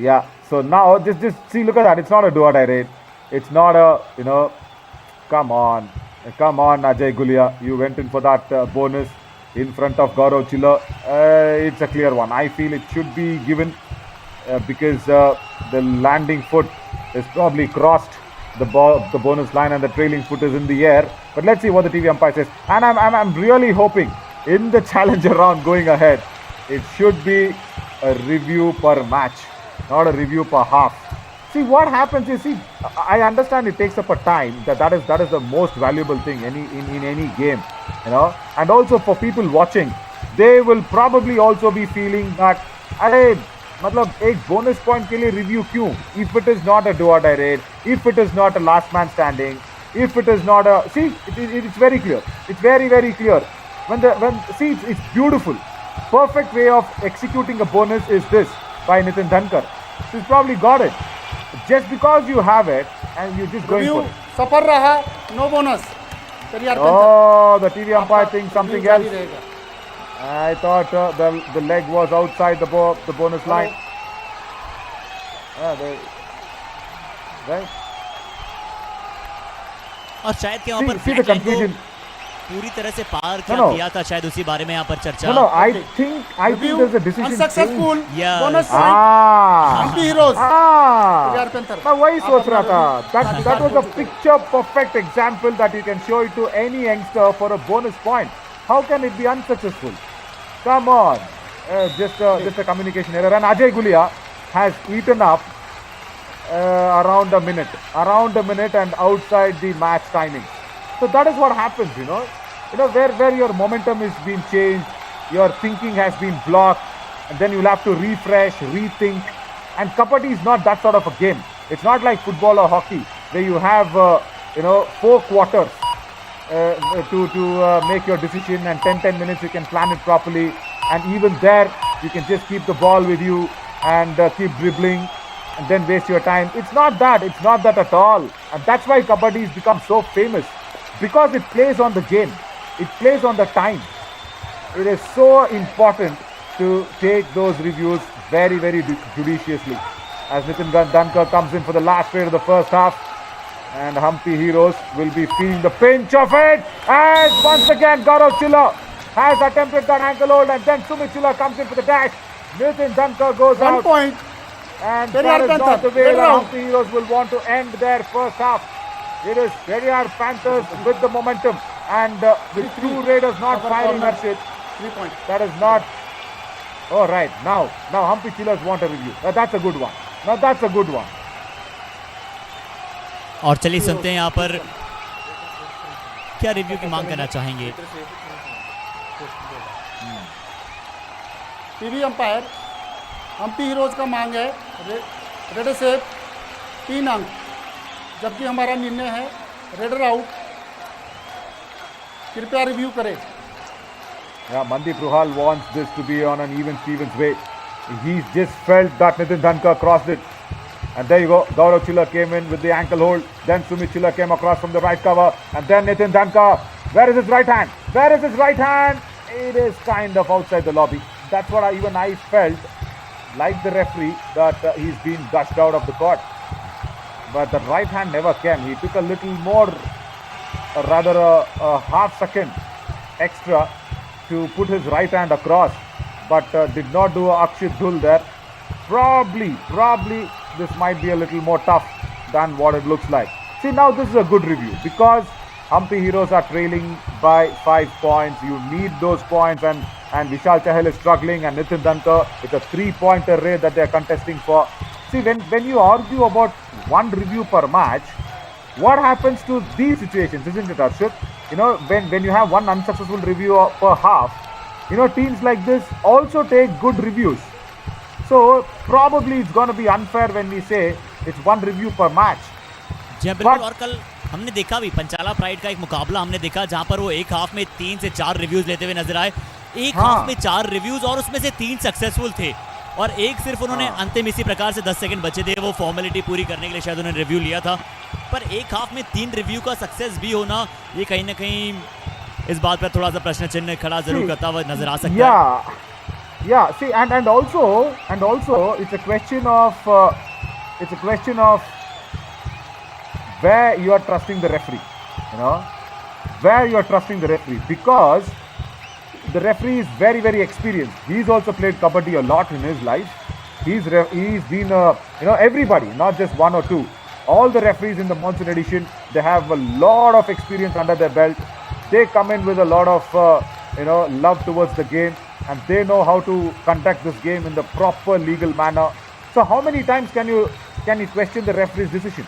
Yeah, so now just see, look at that. It's not a do or die raid. It's not a, come on Ajay Gulia, you went in for that bonus in front of Gaurav Chiller. It's a clear one. I feel it should be given because the landing foot is probably crossed the bonus line and the trailing foot is in the air. But let's see what the TV umpire says. And I'm really hoping in the challenger round going ahead, it should be a review per match, not a review per half. See what happens is, see, I understand it takes up a time. That is the most valuable thing in any game, you know. And also for people watching, they will probably also be feeling that, अरे मतलब एक bonus point के लिए review क्यों? If it is not a do or die raid, if it is not a last man standing, if it is not a, see, it's very clear. It's very clear. See, it's beautiful. Perfect way of executing a bonus is this by Nitin Dhankar. He's probably got it. Just because you have it and you just going for it. सफर रहा, no bonus. Periyar Panthers. Oh, the TV umpire thinks something else. I thought the leg was outside the bonus line. Right? और शायद के वहाँ पर See the confusion. पूरी तरह से पार किया था, शायद उसी बारे में यहाँ पर चर्चा. No, I think there's a decision. Unsuccessful. Yeah. Bonus point. Hampi Heroes. Periyar Panthers. मैं वही सोच रहा था. That was a picture perfect example that you can show it to any youngster for a bonus point. How can it be unsuccessful? Come on. Just a communication error. And Ajay Gulia has eaten up around a minute and outside the match timing. So that is what happens, you know, where your momentum is being changed, your thinking has been blocked, and then you'll have to refresh, rethink. And Kabaddi is not that sort of a game. It's not like football or hockey where you have 4 quarters to make your decision, and 10 minutes you can plan it properly, and even there you can just keep the ball with you and keep dribbling and then waste your time. It's not that at all. And that's why Kabaddi has become so famous, because it plays on the game, it plays on the time. It is so important to take those reviews very judiciously. As Nitin Dhankar comes in for the last raid of the first half, and Hampi Heroes will be feeling the pinch of it. And once again, Gaurav Chilla has attempted that ankle hold, and then Sumit Chilla comes in for the dash. Nitin Dhankar goes out. 1 point. And that is not the way that Hampi Heroes will want to end their first half. It is Periyar Panthers with the momentum, and with 2 raiders not firing at it. 3 points. That is not. Oh, right. Now Hampi Chillers want a review. That's a good one. Now that's a good one. और चलिए सुनते हैं यहाँ पर क्या review की मांग करना चाहेंगे. टीवी अंपायर हम्पी हीरोज का मांग है रेडर से 3 अंक, जबकि हमारा निर्णय है रेडर आउट. कृपया रिव्यू करें. Yeah, Mandeep Ruhal wants this to be on an even Stevens way. He's just felt that Nitin Dhankar crossed it. And there you go. Gaurav Chilla came in with the ankle hold. Then Sumit Chilla came across from the right cover. And then Nitin Dhankar. Where is his right hand? Where is his right hand? It is kind of outside the lobby. That's what I felt, like the referee, that he's been gushed out of the court. But the right hand never came. He took a little more, or rather a half second extra to put his right hand across. But did not do a Akshit Dhul there. Probably this might be a little more tough than what it looks like. See, now this is a good review, because Hampi Heroes are trailing by 5 points. You need those points, and Vishal Chahal is struggling, and Nitin Dhankar, it's a 3-pointer raid that they are contesting for. See, when you argue about 1 review per match, what happens to these situations, isn't it, Arshit? When you have 1 unsuccessful review per half, teams like this also take good reviews. So probably it's going to be unfair when we say it's 1 review per match. जी बिल्कुल. और कल हमने देखा भी पंचाला pride का एक मुकाबला हमने देखा जहां पर वो एक हाफ में 3 से 4 रिव्यूज लेते हुए नजर आए. एक हाफ में 4 रिव्यूज, और उसमें से 3 सक्सेसफुल थे, और एक सिर्फ उन्होंने अंतिम इसी प्रकार से 10 सेकंड बचे थे वो फॉर्मेलिटी पूरी करने के लिए शायद उन्होंने रिव्यू लिया था. पर एक हाफ में 3 रिव्यू का सक्सेस भी होना, ये कहीं ना कहीं इस बात पर थोड़ा सा प्रश्न चिन्ह खड़ा जरूर करता हुआ नजर आ सकता है. Yeah, see, and also it's a question of where you are trusting the referee, where you are trusting the referee, because the referee is very experienced. He's also played Kabaddi a lot in his life. He's been everybody, not just 1 or 2. all the referees in the monsoon edition, they have a lot of experience under their belt. They come in with a lot of love towards the game, and they know how to conduct this game in the proper legal manner. So how many times can you question the referee's decision?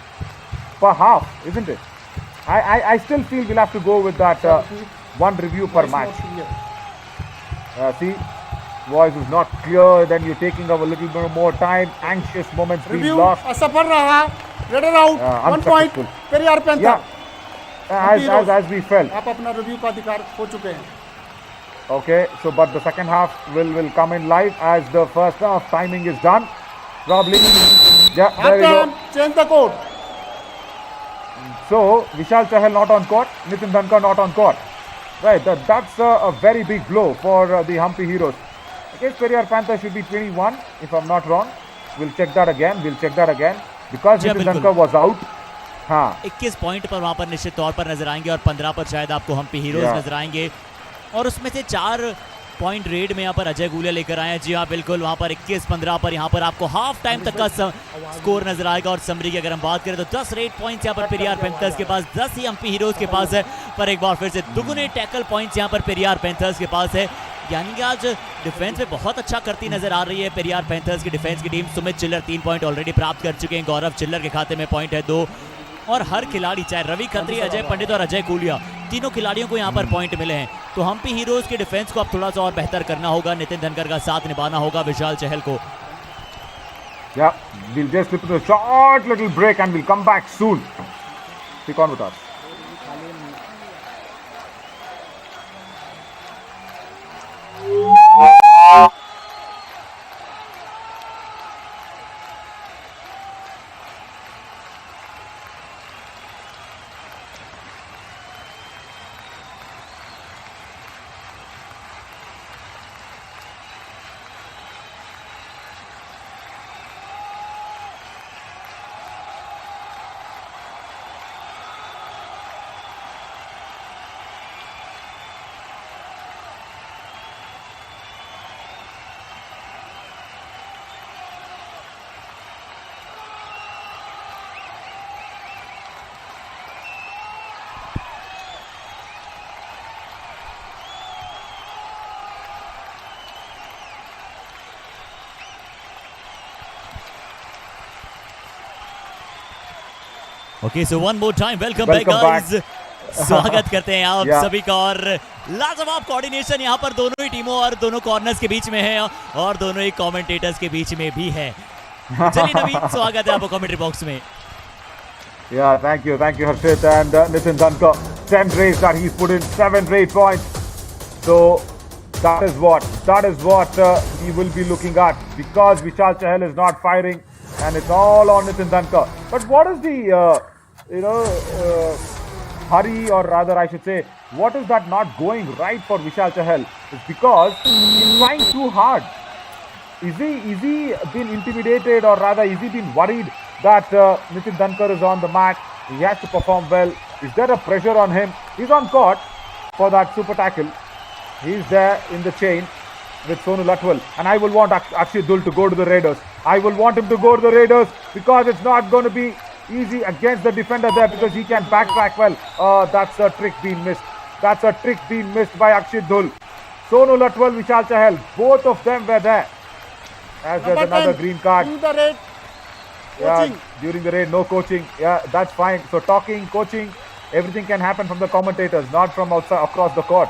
Per half, isn't it? I still feel we'll have to go with that one review per match. See, voice is not clear, then you're taking up a little bit more time, anxious moments being lost. असफल रहा, redder out, 1 point, Periyar Panthers. Yeah, as we felt. आप अपना review का अधिकार खो चुके हैं. Okay, so but the second half will come in live as the first half timing is done. Probably. Yeah, there we go. Change the code. So, Vishal Chahal not on court, Nitin Dhankar not on court. Right, that's a very big blow for the Hampi Heroes. Against Periyar Panthers should be 21, if I'm not wrong. We'll check that again. Because Nitin Dhankar was out. हाँ 21 point पर वहां पर निश्चित तौर पर नजर आएंगे और 15 पर शायद आपको हम्पी हीरोज नजर आएंगे, और उसमें से 4 पॉइंट रेड में यहाँ पर अजय गुलिया लेकर आए हैं। जी हाँ बिल्कुल, वहाँ पर 21-15 पर यहाँ पर आपको हाफ टाइम तक का स्कोर नजर आएगा। और समरी की अगर हम बात करें तो 10 रेड पॉइंट्स यहाँ पर पेरियार पैंथर्स के पास, 10 ही एमपी हीरोज के पास है। पर एक बार फिर से दुगुने टैकल पॉइंट्स यहाँ पर पेरियार पैंथर्स के पास है। यानी कि आज डिफेंस में बहुत अच्छा करती नजर आ रही है पेरियार पैंथर्स की डिफेंस की टीम। सुमित चिल्लर 3 पॉइंट ऑलरेडी प्राप्त कर चुके हैं, गौरव चिल्लर के खाते में पॉइंट है 2, और हर खिलाड़ी चाहे रवि खत्री, अजय पंडित और अजय गुलिया, तीनों खिलाड़ियों को यहाँ पर पॉइंट मिले हैं। तो हम्पी हीरोज के डिफेंस को अब थोड़ा सा और बेहतर करना होगा, नितिन धनकर का साथ निभाना होगा विशाल चहल को। Yeah, we'll just slip into a short little break and we'll come back soon. Stick on with us. Okay so one more time welcome back guys, स्वागत करते हैं आप सभी का। और लाजवाब कोऑर्डिनेशन यहाँ पर दोनों ही टीमों और दोनों कॉर्नर्स के बीच में है और दोनों ही कमेंटेटर्स के बीच में भी है। चलिए नवीन, स्वागत है आपको कमेंट्री बॉक्स में। Yeah, thank you Harshit and Nitin Dhankar. 10 raids that he's put in, 7 raid points. So that is what we will be looking at, because Vishal Chahal is not firing and it's all on Nitin Dhankar. But what is the hurry, or rather I should say, what is that not going right for Vishal Chahal? It's because he's trying too hard. Is he been intimidated, or rather is he been worried that Nitin Dhankar is on the mat? He has to perform well. Is there a pressure on him? He's on court for that super tackle. He's there in the chain with Sonu Latwal, and I will want Akshit Dhul to go to the Raiders. I will want him to go to the Raiders because it's not going to be easy against the defender there, because he can backtrack well. That's a trick being missed. That's a trick being missed by Akshit Dhul. Sonu Latwal, Vishal Chahal, both of them were there. As there's another green card. During the raid, no coaching. Yeah, that's fine. So talking, coaching, everything can happen from the commentators, not from outside across the court.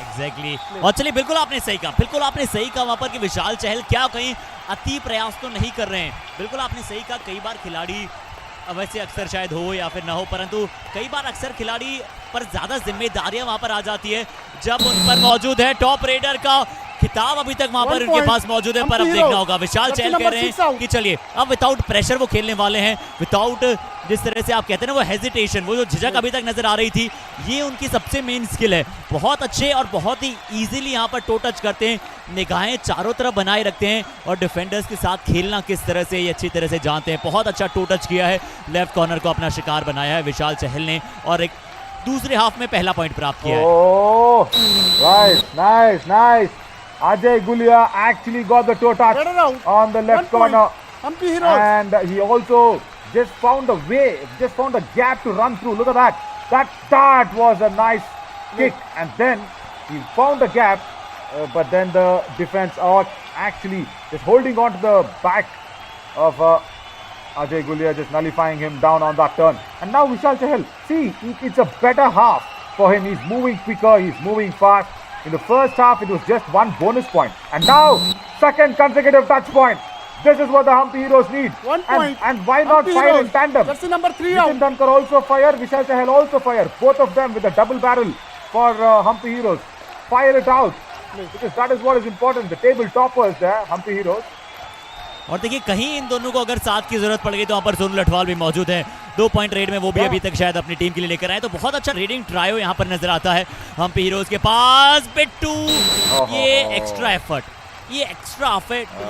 Exactly. और चलिए, बिल्कुल आपने सही कहा वहां पर कि विशाल चहल क्या कहीं अति प्रयास तो नहीं कर रहे हैं। बिल्कुल आपने सही कहा, कई बार खिलाड़ी वैसे अक्सर शायद हो या फिर ना हो, परंतु कई बार अक्सर खिलाड़ी पर ज्यादा जिम्मेदारियां वहां पर आ जाती है जब उन पर मौजूद है टॉप रेडर का खिताब अभी तक वहां पर उनके पास मौजूद है। पर अब देखना होगा, विशाल चहल कह रहे हैं कि चलिए अब विदाउट प्रेशर वो खेलने वाले हैं, विदाउट जिस तरह से आप कहते हैं ना वो हेजिटेशन, वो जो झिझक अभी तक नजर आ रही थी, ये उनकी सबसे मेन स्किल है। बहुत अच्छे और बहुत ही इजीली यहाँ पर टो टच करते हैं, निगाहें चारों तरफ बनाए रखते हैं और डिफेंडर्स के साथ खेलना किस तरह से ये अच्छी तरह से जानते हैं। बहुत अच्छा टो टच किया है, लेफ्ट कॉर्नर को अपना शिकार बनाया है विशाल चहल ने और एक दूसरे हाफ में पहला पॉइंट प्राप्त किया है। Nice. Ajay Gulia actually got the toe touch on the left corner, and he just found a way, just found a gap to run through. Look at that. That was a nice kick, and then he found a gap, but then the defense are actually just holding on to the back of Ajay Gulia, just nullifying him down on that turn. And now Vishal Chahal, see, it's a better half for him. He's moving quicker, he's moving fast. In the first half, it was just one bonus point. And now, second consecutive touch point. This is what the Hampi Heroes need. 1 point. And why not Hampi fire Heroes. in tandem? That's the number 3 Nitin out. Dhankar also fire, Vishal Chahal also fire. Both of them with a double barrel for Hampi Heroes. Fire it out. Because that is what is important. The table toppers there, Hampi Heroes. और देखिए कहीं इन दोनों को अगर साथ की जरूरत पड़ गई तो वहां पर सोनू लठवाल भी मौजूद है। 2 पॉइंट रेड में वो भी अभी तक शायद अपनी टीम के लिए लेकर आए, तो बहुत अच्छा रेडिंग ट्रायो यहाँ पर नजर आता है हम्पी हीरोज के पास। बिट्टू, ये एक्स्ट्रा एफर्ट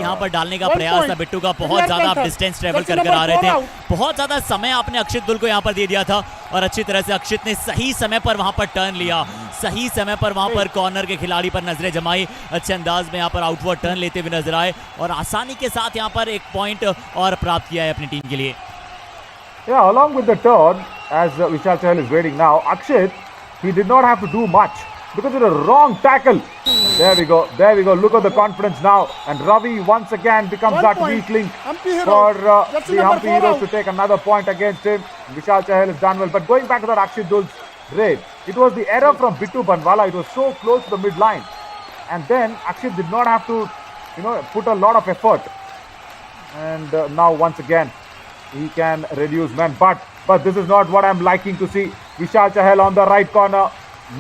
यहाँ पर डालने का प्रयास था बिट्टू का। बहुत ज्यादा आप डिस्टेंस ट्रेवल कर आ रहे थे, बहुत ज्यादा समय आपने अक्षित दुल को यहाँ पर दे दिया था, और अच्छी तरह से अक्षित ने सही समय पर वहां पर टर्न लिया, सही समय पर वहां पर कॉर्नर के खिलाड़ी पर नजरें जमाई, अच्छे अंदाज में यहाँ पर आउटवर्ड टर्न लेते हुए नजर आए, और आसानी के साथ यहाँ पर एक पॉइंट और प्राप्त किया है अपनी टीम के लिए। Yeah, along with the turn, as Vishal Chahal is waiting now, Akshit, he did not have to do much because of the wrong tackle. There we go. Look at the confidence now. And Ravi once again becomes 1 that point. weak link Hampi for Heroes. That's the the number Hampi 4 Heroes out. to take another point against him. Vishal Chahal has done well. But going back to that Akshit Dul's raid, it was the error from Bittu Banwala. It was so close to the mid-line. And then Akshit did not have to, put a lot of effort. And now once again, he can reduce men. But this is not what I'm liking to see. Vishal Chahal on the right corner.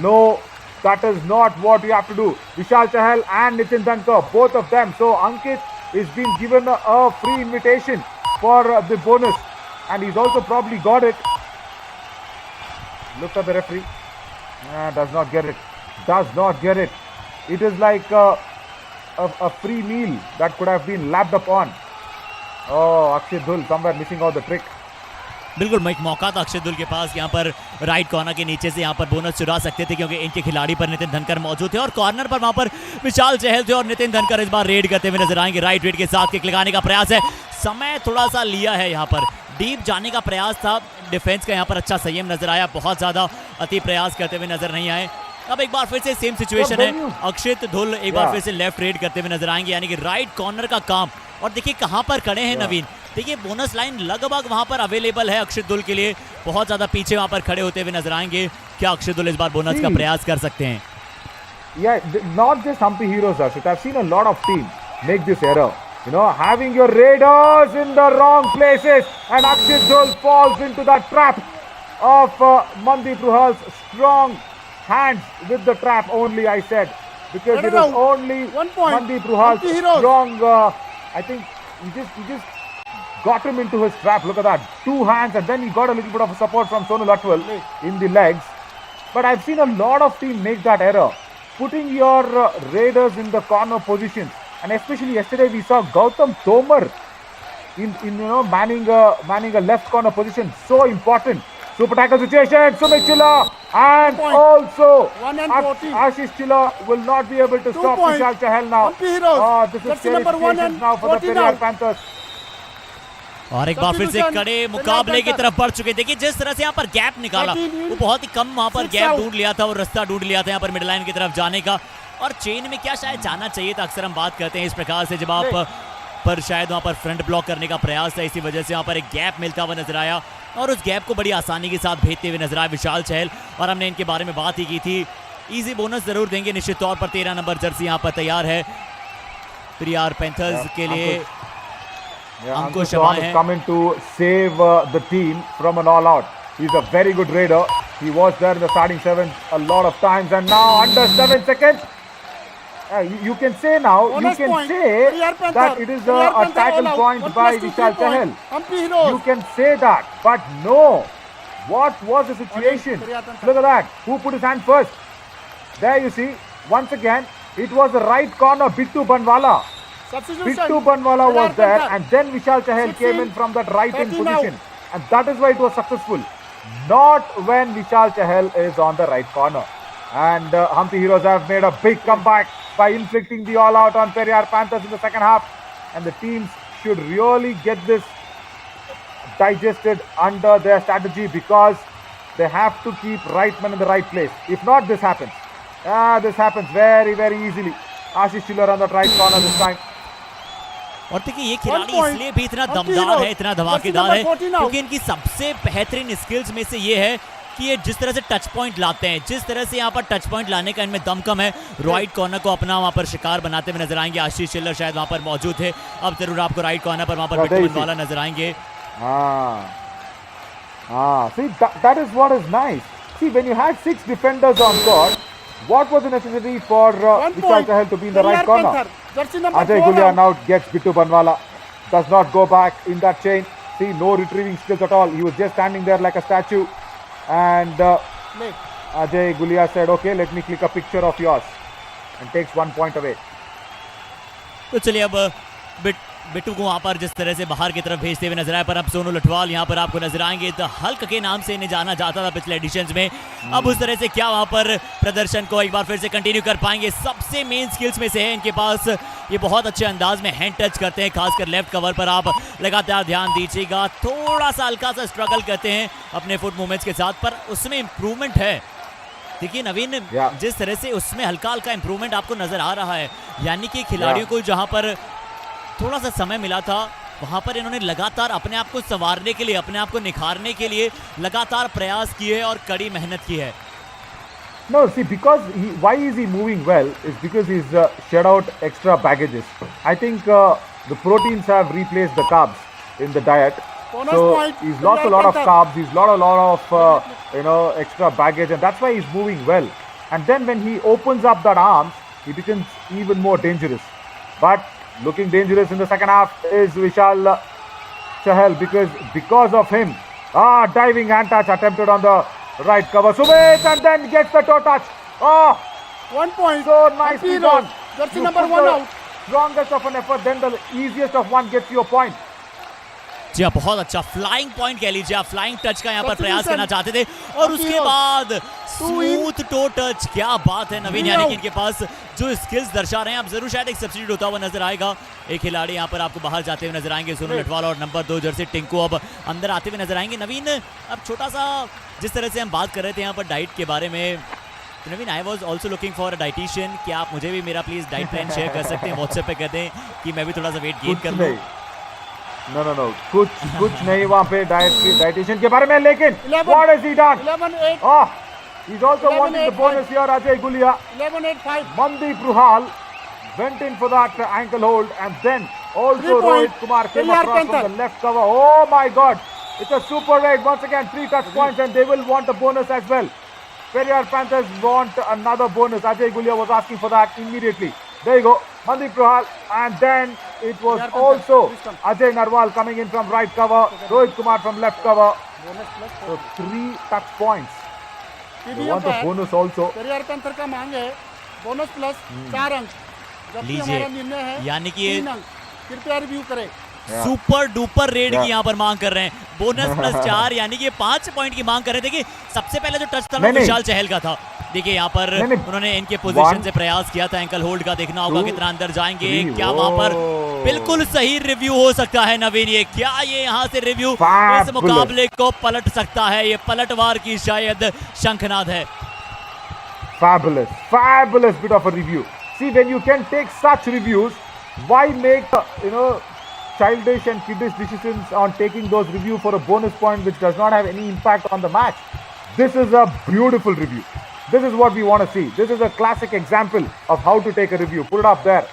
No, that is not what you have to do. Vishal Chahal and Nitin Dhankar, both of them. So Ankit is being given a free invitation for the bonus. And he's also probably got it. Looks at the referee. Does not get it. It is like a free meal that could have been lapped upon. Oh, Akshit Dhul somewhere missing out the trick. बिल्कुल एक मौका था अक्षय दुल के पास, यहाँ पर right corner के नीचे से यहाँ पर बोनस चुरा सकते थे, क्योंकि इनके खिलाड़ी पर नितिन धनकर मौजूद थे, और कॉर्नर पर वहाँ पर विशाल चहल थे, और नितिन धनकर इस बार रेड करते हुए नजर आएंगे। राइट रेड के साथ किक लगाने का प्रयास है, समय थोड़ा सा लिया है, यहाँ पर डीप जाने का प्रयास था, डिफेंस का यहाँ पर अच्छा संयम नजर आया, बहुत ज्यादा अति प्रयास करते हुए नजर नहीं आए। अब एक बार फिर से सेम सिचुएशन है, अक्षित धुल एक बार फिर से लेफ्ट रेड करते हुए नजर आएंगे, यानी कि राइट कॉर्नर का काम। और देखिए कहां पर खड़े हैं नवीन, देखिए बोनस लाइन लगभग वहां पर अवेलेबल है अक्षित दुल के लिए, बहुत ज्यादा पीछे वहां पर खड़े होते हुए नजर आएंगे। क्या अक्षित दुल इस बार बोनस का प्रयास कर सकते हैं? Yeah, not just Hampi Heroes, Ashit. I've seen a lot of teams make this error. Having your raiders in the wrong places, and Akshit Dul falls into that trap of Mandeep Ruhal's strong hands with the trap only, I said, because it was only 1 point. Mandeep Ruhal's Hampi Heroes. strong. I think he just got him into his trap. Look at that, 2 hands, and then he got a little bit of support from Sonu Latwal in the legs. But I've seen a lot of teams make that error, putting your raiders in the corner positions, and especially yesterday we saw Gautam Tomar in manning a left corner position, so important. Super tackle situation, Sumit Chilla, and also 1 and 14. Ashish Chilla will not be able to 2 stop points. Vishal Chahal now. Hampi Heroes. This is That's the scary number 1 situation and now for the 14 Periyar out. Panthers. और एक बार फिर से कड़े मुकाबले की तरफ बढ़ चुके। देखिए जिस तरह से यहाँ पर गैप निकाला, वो बहुत ही कम वहां पर गैप ढूंढ लिया था और रास्ता ढूंढ लिया था यहाँ पर मिड लाइन की तरफ जाने का, और चेन में क्या शायद जाना चाहिए था। अक्सर हम बात करते हैं इस प्रकार से, जब आप पर शायद वहां पर फ्रंट ब्लॉक करने का प्रयास था, इसी वजह से वहां पर एक गैप मिलता हुआ नजर आया, और उस गैप को बड़ी आसानी के साथ भेजते हुए नजर आया विशाल चहल। और हमने इनके बारे में बात ही की थी, इजी बोनस जरूर देंगे निश्चित तौर पर। 13 नंबर जर्सी यहाँ पर तैयार है पेरियार पैंथर्स के लिए। Ankush Chauhan is coming to save the team from an all-out. He's a very good raider. He was there in the starting 7 a lot of times, and now under 7 seconds. You can say now, Bonus you can point. say that it is a tackle point by Vishal Chahal. You can say that, but no. What was the situation? Look at that. Who put his hand first? There you see, once again, it was the right corner, Bittu Banwala. Bittu Banwala was there, and then Vishal Chahal came in from that right in position, and that is why it was successful. Not when Vishal Chahal is on the right corner. And Hampi Heroes have made a big comeback by inflicting the all-out on Periyar Panthers in the second half, and the teams should really get this digested under their strategy because they have to keep right man in the right place. If not, this happens. This happens very, very easily. Ashish Chiller on the right corner this time. और देखिए ये खिलाड़ी इसलिए भी इतना दमदार है, इतना धमाकेदार है क्योंकि इनकी सबसे बेहतरीन स्किल्स में से ये है कि ये जिस तरह से टच पॉइंट लाते हैं, जिस तरह से यहाँ पर टच पॉइंट लाने का इनमें दमकम है। राइट कॉर्नर को अपना वहाँ पर शिकार बनाते हुए नजर आएंगे। आशीष चिल्लर शायद वहाँ पर मौजूद थे, अब जरूर आपको राइट कॉर्नर पर वहाँ पर बिट्टू बनवाला नजर आएंगे। See, that is what is nice. See, when you had 6 defenders on court, what was the necessity for Vishal Chahal to be in the right corner? Ajay Gulia now gets Bittu Banwala, does not go back in that chain. See, no retrieving skills at all. He was just standing there like a statue. And Ajay Gulia said, okay, let me click a picture of yours. And takes 1 point away. तो चलिए अब बिट्टू को वहां पर जिस तरह से बाहर की तरफ भेजते हुए नजर आए, पर अब सोनू लठवाल यहां पर आपको नजर आएंगे। द हल्क के नाम से इन्हें जाना जाता था पिछले एडिशंस में, अब उस तरह से क्या वहां पर प्रदर्शन को एक बार फिर से कंटिन्यू कर पाएंगे। सबसे मेन स्किल्स में से है इनके पास, ये बहुत अच्छे अंदाज में हैंड टच करते हैं, खासकर लेफ्ट कवर पर आप लगातार ध्यान दीजिएगा। थोड़ा सा हल्का सा स्ट्रगल करते हैं अपने फुट मूवमेंट्स के साथ, पर उसमें इंप्रूवमेंट है। देखिए नवीन, जिस तरह से उसमें हल्का हल्का इंप्रूवमेंट आपको नजर आ रहा है, यानी कि खिलाड़ियों को जहां पर थोड़ा सा समय मिला था वहां पर इन्होंने लगातार अपने आप को संवारने के लिए, अपने आप को निखारने के लिए लगातार प्रयास किए और कड़ी मेहनत की है। No, see, because why is he moving well is because he's shed out extra baggages. I think the proteins have replaced the carbs in the diet. So he's lost a lot of carbs, he's lost a lot of extra baggage, and that's why he's moving well. And then when he opens up that arms, he becomes even more dangerous. But looking dangerous in the second half is Vishal Chahal because of him. Diving hand touch attempted on the right cover. Sumit and then gets the toe touch. 1 point. So nicely done. Jersey number 1 out. Strongest of an effort, then the easiest of one gets you a point. जी हाँ, बहुत अच्छा flying point कह लीजिए आप, flying touch का यहाँ पर प्रयास करना चाहते थे और उसके बाद स्मूथ टो टच। क्या बात है नवीन, यानी कि इनके पास जो स्किल्स दर्शा रहे हैं, अब जरूर शायद एक सब्स्टिट्यूट होता हुआ नजर आएगा। एक खिलाड़ी यहाँ पर आपको बाहर जाते हुए नजर आएंगे, सोनू लठवाल, और नंबर 2 जर्सी टिंकू अब अंदर आते हुए नजर आएंगे। नवीन, अब छोटा सा जिस तरह से हम बात कर रहे थे यहाँ पर डाइट के बारे में, तो Naveen I was also looking for a dietitian. क्या आप मुझे भी मेरा प्लीज डाइट प्लान शेयर कर सकते हैं व्हाट्सएप पे, कहते हैं कि मैं भी थोड़ा सा वेट गेन कर लूं। No, कुछ नहीं वहाँ पे डाइटिशियन के बारे में, लेकिन what has he done? 11-8. He's also wanting the bonus here. Ajay Gulia. 11-8-5. Mandeep Ruhal went in for that ankle hold, and then also Rohit Kumar came across from the left cover. Oh my God! It's a super raid once again. 3 touch points, and they will want the bonus as well. Periyar Panthers want another bonus. Ajay Gulia was asking for that immediately. There you go. Mandeep Ruhal, and then it was also Ajay Narwal coming in from right cover, Rohit Kumar from left cover. So 3 touch points. They want the bonus also. Periyar panther का मांग है bonus plus 4 अंक, जबकि हमारा निर्णय है यानी कि 3 अंक। कृपया रिव्यू करें। सुपर डुपर रेड की यहाँ पर मांग कर रहे हैं, बोनस प्लस 4, यानी कि 5 पॉइंट की मांग कर रहे हैं। देखिए सबसे पहले जो टच था विशाल चहल का था। देखिए यहाँ पर उन्होंने इनके पोजीशन से प्रयास किया था एंकल होल्ड का, देखना होगा कितना अंदर जाएंगे। क्या वहां पर बिल्कुल सही रिव्यू हो सकता है नवीन, ये क्या ये यहाँ से रिव्यू इस मुकाबले को पलट सकता है, ये पलटवार की शायद शंखनाद है। Fabulous bit of a review. See, when you can take such reviews, why make childish and kiddish decisions on taking those review for a bonus point which does not have any impact on the match? This is a beautiful review. This is what we want to see. This is a classic example of how to take a review. Put it up there.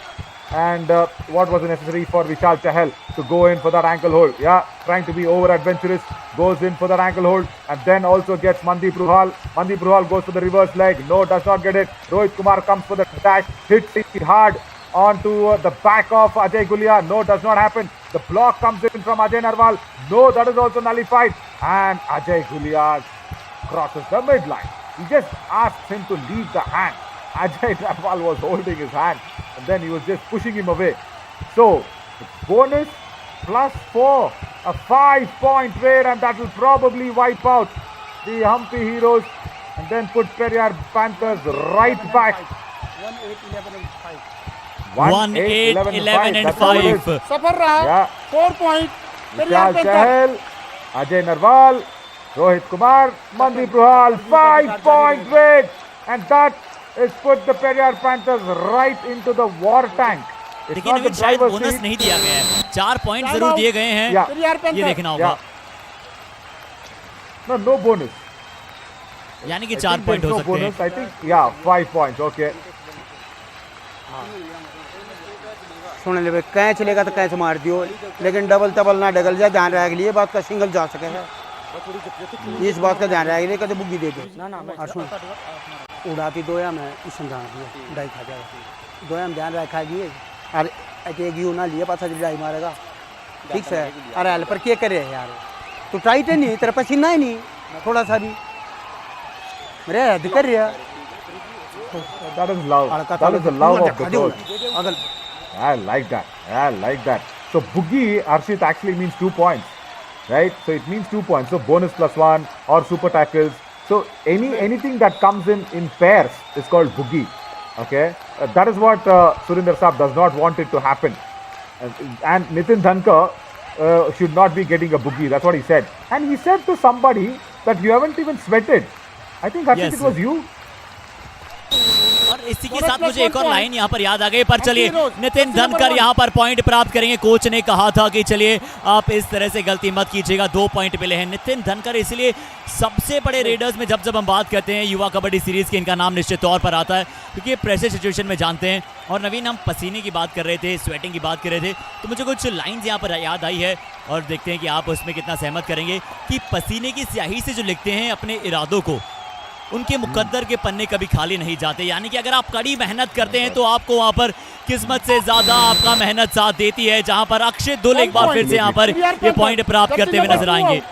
And what was necessary for Vishal Chahal to go in for that ankle hold? Yeah, trying to be over adventurous, goes in for that ankle hold, and then also gets Mandeep Ruhal. Mandeep Ruhal goes for the reverse leg. No, does not get it. Rohit Kumar comes for the dash, hits it hard onto the back of Ajay Gulia. No, does not happen. The block comes in from Ajay Narwal. No, that is also nullified. And Ajay Gulia crosses the midline. He just asks him to leave the hand. Ajay Narwal was holding his hand, and then he was just pushing him away. So, bonus plus 4, a 5-point raid, and that will probably wipe out the Hampi Heroes and then put Periyar Panthers right back. 1-8, 11-5. 1-8, 11-5. सफर रहा 4 point. Vishal Chahal Ajay Narwal, Rohit Kumar, Mandeep Ruhal, 5-point win, and that is put the Periyar Panthers right into the war tank. It's लेकिन not the नवीन शायद driver's bonus seat. नहीं दिया गया है, 4 point जरूर दिए गए हैं, Yeah. ये देखना होगा। Yeah. No bonus. यानी कि I 4 think पॉइंट there's हो no सकते हैं। bonus. I think 5 points. Okay. सुन ले भाई, कैच लेगा तो कैच मार दियो, लेकिन डबल तबल ना डगल जाए, ध्यान रखेगा, ये बात का सिंगल जा सके है, इस बात का ध्यान रखेगा, कभी बुग्गी दे दो। और सुन, उड़ाती दोया में इस समझाना दिया, डाई खा जाएगा, दोया में ध्यान रखेगी, और अटैक यू ना लिए पासा जब डाई मारेगा, ठीक है। अरे हल पर क्या करे यार, तू टाइट है नहीं, तेरा पसीना ही नहीं, थोड़ा सा भी मेरे हद कर रहा। That is love. That is the love of the coach. अगल I like that. I like that. So Boogie, Arshit, actually means 2 points, right? So it means 2 points. So bonus +1 or super tackles. So anything that comes in pairs is called Boogie. Okay, that is what Surinder Saab does not want it to happen. And Nitin Dhankar should not be getting a Boogie. That's what he said. And he said to somebody that you haven't even sweated. I think Arshit, Yes, it was you. और इसी के साथ मुझे एक और line यहाँ पर याद आ गई, पर चलिए नितिन धनकर यहाँ पर पॉइंट प्राप्त करेंगे। कोच ने कहा था कि चलिए आप इस तरह से गलती मत कीजिएगा, 2 पॉइंट मिले हैं नितिन धनकर। इसलिए सबसे बड़े रेडर्स में जब हम बात करते हैं युवा कबड्डी सीरीज की, इनका नाम निश्चित तौर पर आता है, क्योंकि ये प्रेशर सिचुएशन में जानते हैं। और नवीन, हम पसीने की बात कर रहे थे, स्वेटिंग की बात कर रहे थे, तो मुझे कुछ लाइन्स यहाँ पर याद आई है और देखते हैं कि आप उसमें कितना सहमत करेंगे कि पसीने की स्याही से जो लिखते हैं अपने इरादों को, उनके मुकद्दर के पन्ने कभी खाली नहीं जाते। यानी कि अगर आप कड़ी मेहनत करते हैं तो आपको वहां पर किस्मत से ज्यादा आपका मेहनत साथ देती है, जहां पर अक्षित दुल एक बार फिर से यहां पर ये पॉइंट प्राप्त करते हुए नजर आएंगे।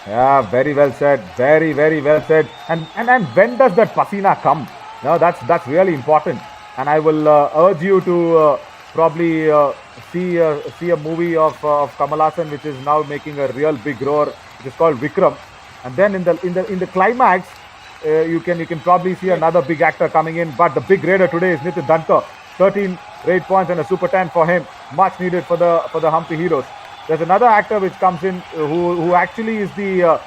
Yeah, very well said. Very well said. And when does that pasina come? No, that's really important. And I will urge you to probably see a movie of Kamal Haasan, which is now making a real big roar. It is called Vikram. And then in the climax, you can probably see another big actor coming in. But the big raider today is Nitin Dhankar. 13 raid points and a super 10 for him. Much needed for the Hampi heroes. There's another actor which comes in who actually is the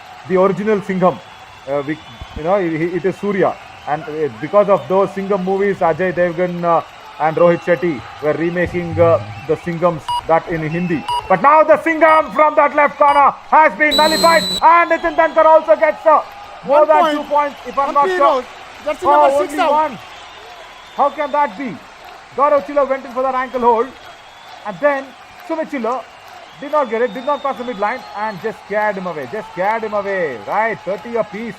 original Singham. It is Surya. And because of those Singham movies, Ajay Devgan and Rohit Shetty were remaking the Singhams that in Hindi. But now the Singham from that left corner has been nullified, and Nitin Dhankar also gets more than 2 points, if I'm not sure. Only one. How can that be? Gaurav Chiller went in for that ankle hold, and then Sumit Chiller did not get it, did not cross the midline, and just scared him away. Right, 30 apiece.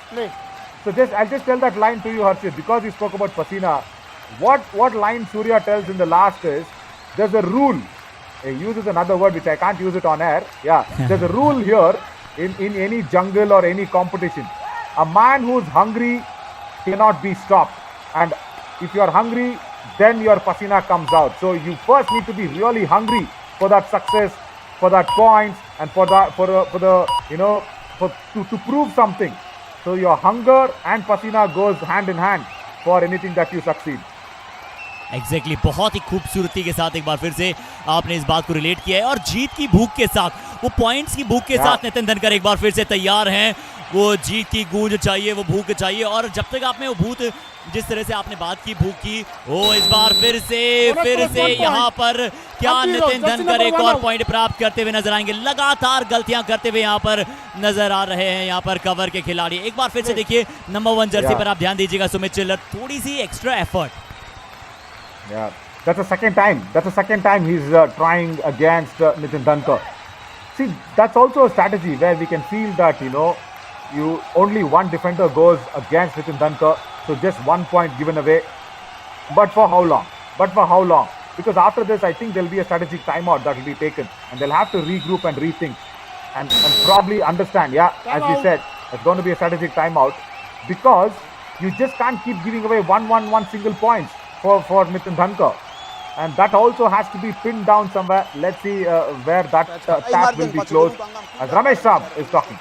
So I'll just tell that line to you, Harshit, because you spoke about Pasina. What line Surya tells in the last is, there's a rule. He uses another word which I can't use it on air. Yeah, there's a rule here in any jungle or any competition. A man who's hungry cannot be stopped. And if you're hungry, then your pasina comes out. So you first need to be really hungry for that success, for that points, and to prove something. So your hunger and pasina goes hand in hand for anything that you succeed. Exactly बहुत ही खूबसूरती के साथ एक बार फिर से आपने इस बात को रिलेट किया है, और जीत की भूख के साथ, वो पॉइंट्स की भूख के साथ नितिन धनकर एक बार फिर से तैयार हैं। वो जीत की गूंज चाहिए, वो भूख चाहिए, और जब तक आपने वो भूत, जिस तरह से आपने बात की भूख की, वो इस बार फिर से यहाँ पर क्या नितिन धनकर एक और पॉइंट प्राप्त करते हुए नजर आएंगे। लगातार गलतियां करते हुए यहाँ पर नजर आ रहे हैं यहाँ पर कवर के खिलाड़ी। एक बार फिर से देखिए नंबर 1 जर्सी पर आप ध्यान दीजिएगा, सुमित चिल्लर, थोड़ी सी extra effort. Yeah, that's the second time. He's trying against Nitin Dhankar. See, that's also a strategy where we can feel that, you only one defender goes against Nitin Dhankar, so just 1 point given away. But for how long? Because after this, I think there'll be a strategic timeout that will be taken, and they'll have to regroup and rethink and probably understand. Yeah, as we said, there's going to be a strategic timeout because you just can't keep giving away one single points for Nitin Dhankar, and that also has to be pinned down somewhere. Let's see where that tap will be closed. As Ramesh Saab is talking.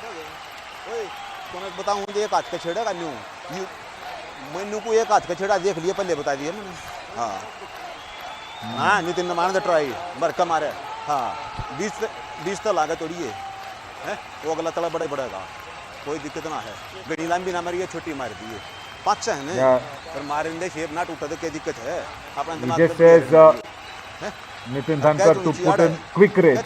बताऊं एक हाथ का छेड़ा का new मैंने को एक हाथ का छेड़ा देख लिया, पहले बता दिया मैंने। हाँ नितिन ने मारा था ट्राई बरका मारे। हाँ 20 तो लागत थोड़ी है। है वो अगला तला बड़ा बढ़ेगा, कोई दिक्कत ना है। गड़ी लंबी ना मारी, छोटी मार दी है, पाँच है ना, पर मारने दे शेप ना टूटा तो क्या दिक्कत है? अपना दिमाग Nitin Dhankar to put in quick rage.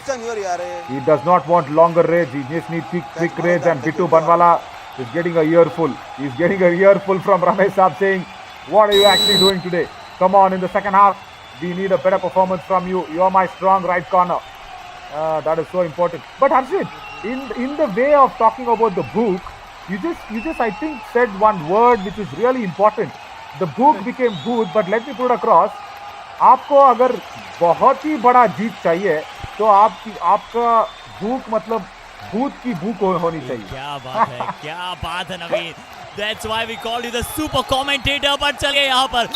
He does not want longer rage. He just needs quick rage. And Bittu Banwala is getting a earful. He's getting a earful from Ramesh Saab saying, "What are you actually doing today? Come on, in the second half, we need a better performance from you. You are my strong right corner." That is so important. But Harshit, in the way of talking about the book, you just I think said one word which is really important. The book became good, but let me put it across. आपको अगर बहुत ही बड़ा जीत चाहिए तो आपका भूख मतलब भूत की भूख होनी चाहिए। क्या बात है नवीन। That's why we call you the super commentator। पर चलिए यहाँ पर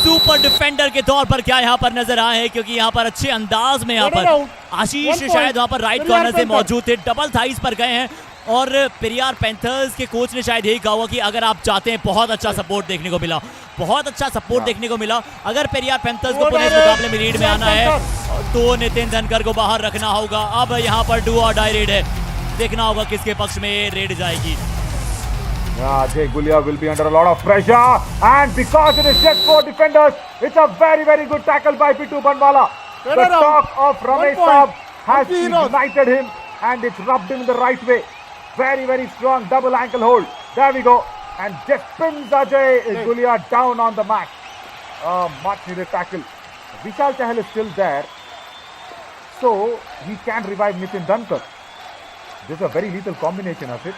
सुपर डिफेंडर के तौर पर क्या यहाँ पर नजर आए हैं, क्योंकि यहाँ पर अच्छे अंदाज में यहाँ पर आशीष शायद वहाँ पर राइट कॉर्नर से मौजूद थे, डबल थाइस पर गए हैं। और पेरियार पैंथर्स के कोच ने शायद यही कहा हुआ कि अगर आप चाहते हैं, बहुत अच्छा सपोर्ट देखने को मिला, बहुत अच्छा सपोर्ट देखने को मिला। अगर पेरियार पैंथर्स को पूरे मुकाबले में लीड में आना है तो नितिन धनकर को बाहर रखना होगा। अब यहाँ पर डू और डाई रेड है, देखना होगा किसके पक्ष में रेड जाएगी। Jay Gulia will be under a lot of pressure, and because it is just 4 defenders, it's a very good tackle by Bittu Banwala. The talk of Ramesh Saab has ignited him, and it's rubbed him in the right way. Very strong double ankle hold. There we go, and just pins Ajay Gulia down on the mat. Much needed tackle. Vishal Chahal is still there, so he can revive Nitin Dhankar. This is a very lethal combination of it.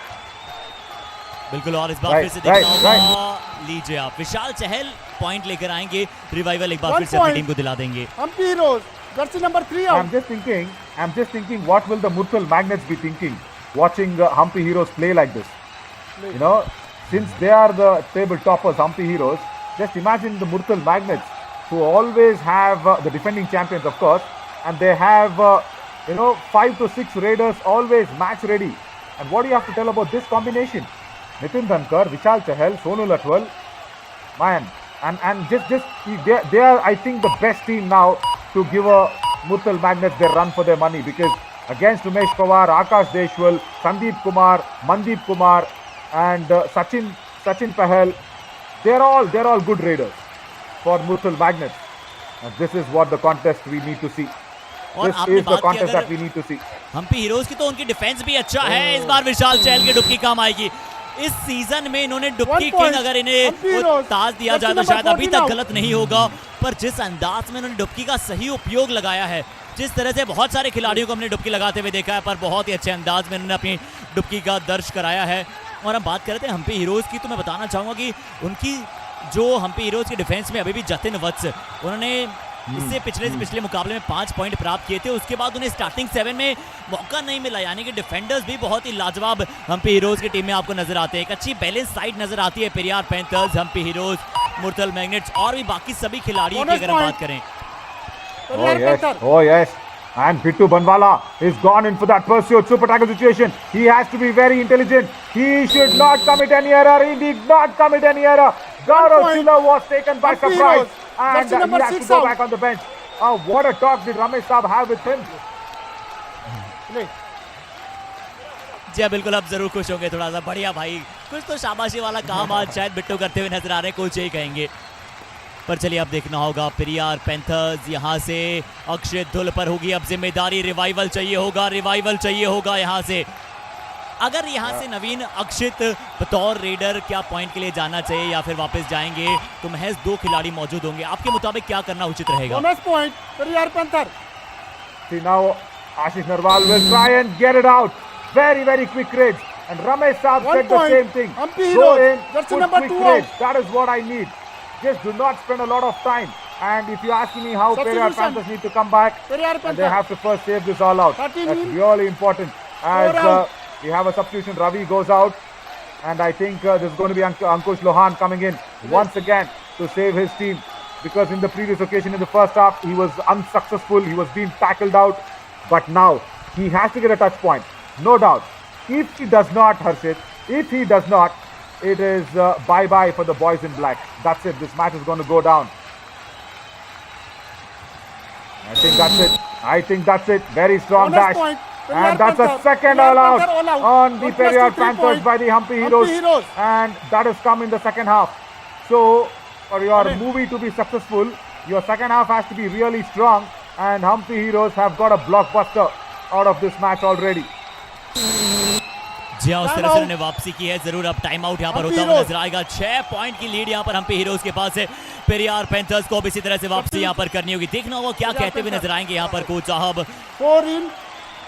बिल्कुल, और इस बार फिर से देखना होगा। लीजिए आप, विशाल चहल point लेकर आएंगे, रिवाइवल एक बार फिर से अपनी टीम को दिला देंगे। Hampi Heroes, jersey number 3 out. I'm just thinking what will the Murthal Magnets be thinking watching Hampi Heroes play like this? You know, since they are the table toppers, Hampi Heroes, just imagine the Murthal Magnets, who always have the defending champions, of course, and they have 5 to 6 raiders always match ready. And what do you have to tell about this combination? Nitin Dhankar, Vishal Chahal, Sonu Latwal, man, and just they are, I think, the best team now to give a Murthal Magnets their run for their money, because against Umesh Pawar, Akash Deshwal, Sandeep Kumar, Mandeep Kumar, and Sachin Pahal, they're all good raiders for Murthal Magnets. And this is what the contest we need to see. This is the contest that we need to see. Hampi Heroes की तो उनकी defence भी अच्छा है। इस बार विशाल चहल की डुबकी काम आएगी। इस सीजन में इन्होंने डुबकी किंग अगर इन्हें ताज दिया जाए तो शायद अभी तक गलत नहीं होगा, पर जिस अंदाज में इन्होंने डुबकी का सही उपयोग लगाया है, जिस तरह से बहुत सारे खिलाड़ियों को हमने डुबकी लगाते हुए देखा है, पर बहुत ही अच्छे अंदाज में इन्होंने अपनी डुबकी का दर्ज कराया है। और हम बात करते हैं हम्पी हीरोज की, तो मैं बताना चाहूँगा कि उनकी जो हम्पी हीरोज की डिफेंस में अभी भी जतिन वत्स, उन्होंने इससे पिछले मुकाबले में 5 पॉइंट प्राप्त किए थे। उसके बाद उन्हें स्टार्टिंग 7 में मौका नहीं मिला, यानी कि डिफेंडर्स भी बहुत ही लाजवाब हम्पी हीरोज की टीम में आपको नजर आते हैं। एक अच्छी बैलेंस साइड नजर आती है Periyar Panthers, Hampi Heroes, Murthal Magnets और भी बाकी सभी खिलाड़ियों की अगर हम बात करें। Oh yes. And Bittu Banwala is gone in for that pursuit, super tackle situation. He has to be very intelligent. He should not commit any error. He did not commit any error. Gaurav Chilla was taken by surprise. And he has to go back on the bench. What a talk did Ramesh Saab have with him. जी बिल्कुल, अब जरूर खुश होंगे थोड़ा सा। बढ़िया भाई, कुछ तो शाबाशी वाला काम आज शायद बिट्टू करते हुए नजर आ रहे हैं, कोच यही कहेंगे। पर चलिए अब देखना होगा पेरियार पैंथर्स, यहाँ से अक्षित धुल पर होगी अब जिम्मेदारी। रिवाइवल चाहिए होगा यहाँ से। अगर यहाँ से नवीन अक्षित बतौर रेडर क्या पॉइंट के लिए जाना चाहिए या फिर वापस जाएंगे, तो महज 2 खिलाड़ी मौजूद होंगे। आपके मुताबिक क्या करना उचित रहेगा? Bonus point Periyar panther. See now Ashish Narwal will try and get it out. Very quick rage. And Ramesh Saab said the same thing. Go in, put quick rage. That is what I need. Just do not spend a lot of time. And if you ask me how Periyar Panthers need to come back, and they have to first save this all out. That's really important. As we have a substitution, Ravi goes out, and I think this is going to be Ankush Lohan coming in once again to save his team, because in the previous occasion in the first half he was unsuccessful. He was being tackled out, but now he has to get a touch point, no doubt. If he does not, Harshit, it is bye-bye for the boys in black. That's it. This match is going to go down. I think that's it. Very strong dash. And that's a second all out on the Periyar Panthers by the Hampi Heroes. And that has come in the second half. So, for your movie to be successful, your second half has to be really strong. And Hampi Heroes have got a blockbuster out of this match already. जी हाँ, उस तरह से उन्होंने वापसी की है। जरूर अब टाइम आउट यहाँ पर होता हुआ नजर आएगा। 6 पॉइंट की लीड यहाँ पर हम्पी हीरोज के पास है। पेरियार पैंथर्स को अब इसी तरह से वापसी यहाँ पर करनी होगी। देखना होगा क्या कहते हुए नजर आएंगे यहाँ पर कोच साहब। 4 in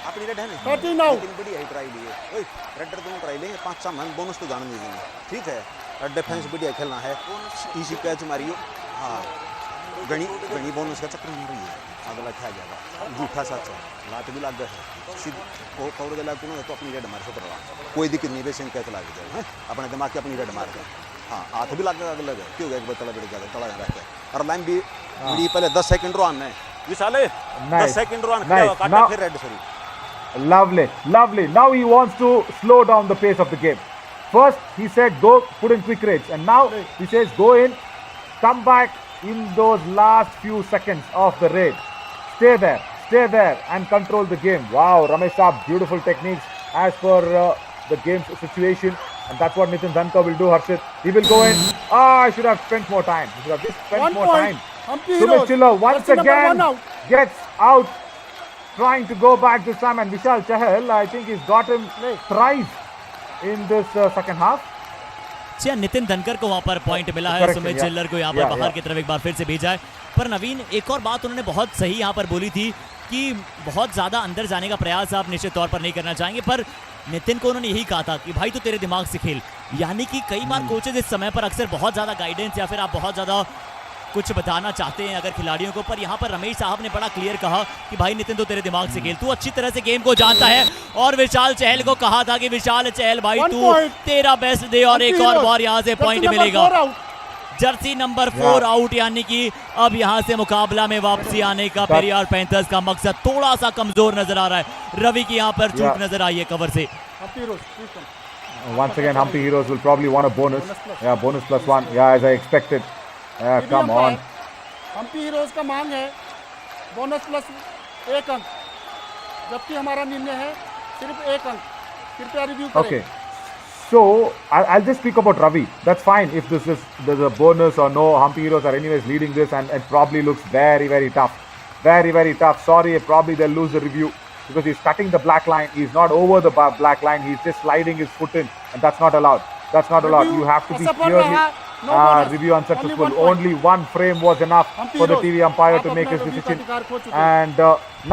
अपनी रेड है ना 13 out बढ़िया ही ट्राई लिए। ओए रेडर दोनों ट्राई लेंगे 5-6 मन बोनस तो जाने देंगे। ठीक है, और डिफेंस बढ़िया खेलना है। Easy catch Mario. हाँ, गणी बोनस का चक्कर मार रही है। अगला क्या जाएगा झूठा सच है, लात भी लग गए सीधी वो कवर गला को तो अपनी रेड मार सकता रहा। कोई दिक्कत नहीं, बेसिंग कैच लग जाए हैं अपने दिमाग की अपनी रेड मार के। हाँ, हाथ भी लग गया लगे क्यों गया बतला बढ़ गया तला रहता है। और लाइन भी पहले 10 सेकंड रन है विशाल 10 सेकंड रन काटा फिर red sorry. Lovely. Now he wants to slow down the pace of the game. First he said go, put in quick rage, and now he says go in, come back in those last few seconds of the raid. Stay there and control the game. Wow, Ramesh Saab, beautiful techniques as per the game's situation, and that's what Nitin Dhankar will do. Harshit, he will go in. I should have spent more time. He should have just spent more time. Sumit Chiller once again gets out, trying to go back this time, and Vishal Chahal, I think he's got him thrice in this second half. Nitin धनकर को वहां पर point मिला है। सुमित चिल्लर को यहाँ पर बाहर की तरफ एक बार फिर से भेजा है। पर नवीन, एक और बात उन्होंने बहुत सही यहाँ पर बोली थी कि बहुत ज्यादा अंदर जाने का प्रयास आप निश्चित तौर पर नहीं करना चाहेंगे, पर नितिन को उन्होंने यही कहा था कि भाई तू तेरे दिमाग से खेल। यानी कि कई बार कोचेज इस समय पर अक्सर बहुत ज्यादा गाइडेंस या फिर आप बहुत ज्यादा कुछ बताना चाहते हैं अगर खिलाड़ियों को, पर यहाँ पर रमेश साहब ने बड़ा क्लियर कहा कि भाई नितिन तो तेरे दिमाग से खेल, तू अच्छी तरह से गेम को जानता है। और विशाल चहल को कहा था कि विशाल चहल भाई तू तेरा बेस्ट दे और एक और बार यहाँ से पॉइंट मिलेगा। जर्सी नंबर 4 आउट, यानी कि अब यहाँ से मुकाबला में वापसी आने का पेरियार पैंथर्स का मकसद थोड़ा सा कमजोर नजर आ रहा है। रवि की यहाँ पर चूक नजर आई है कवर से। Once again, Hampi Heroes will probably want a bonus. Yeah, bonus +1. Yeah, as I expected. Yeah, come on. Hampi Heroes का मांग है बोनस प्लस 1 अंक, जबकि हमारा निर्णय है सिर्फ 1 अंक। कृपया रिव्यू करें। Okay. So I'll just speak about Ravi. That's fine if there's a bonus or no. Hampi Heroes are anyways leading this, and it probably looks very tough. Very tough. Sorry, probably they'll lose the review because he's cutting the black line. He's not over the black line. He's just sliding his foot in, and that's not allowed. You have to be clearly review unsuccessful. Only one frame was enough for the TV umpire to make his decision. And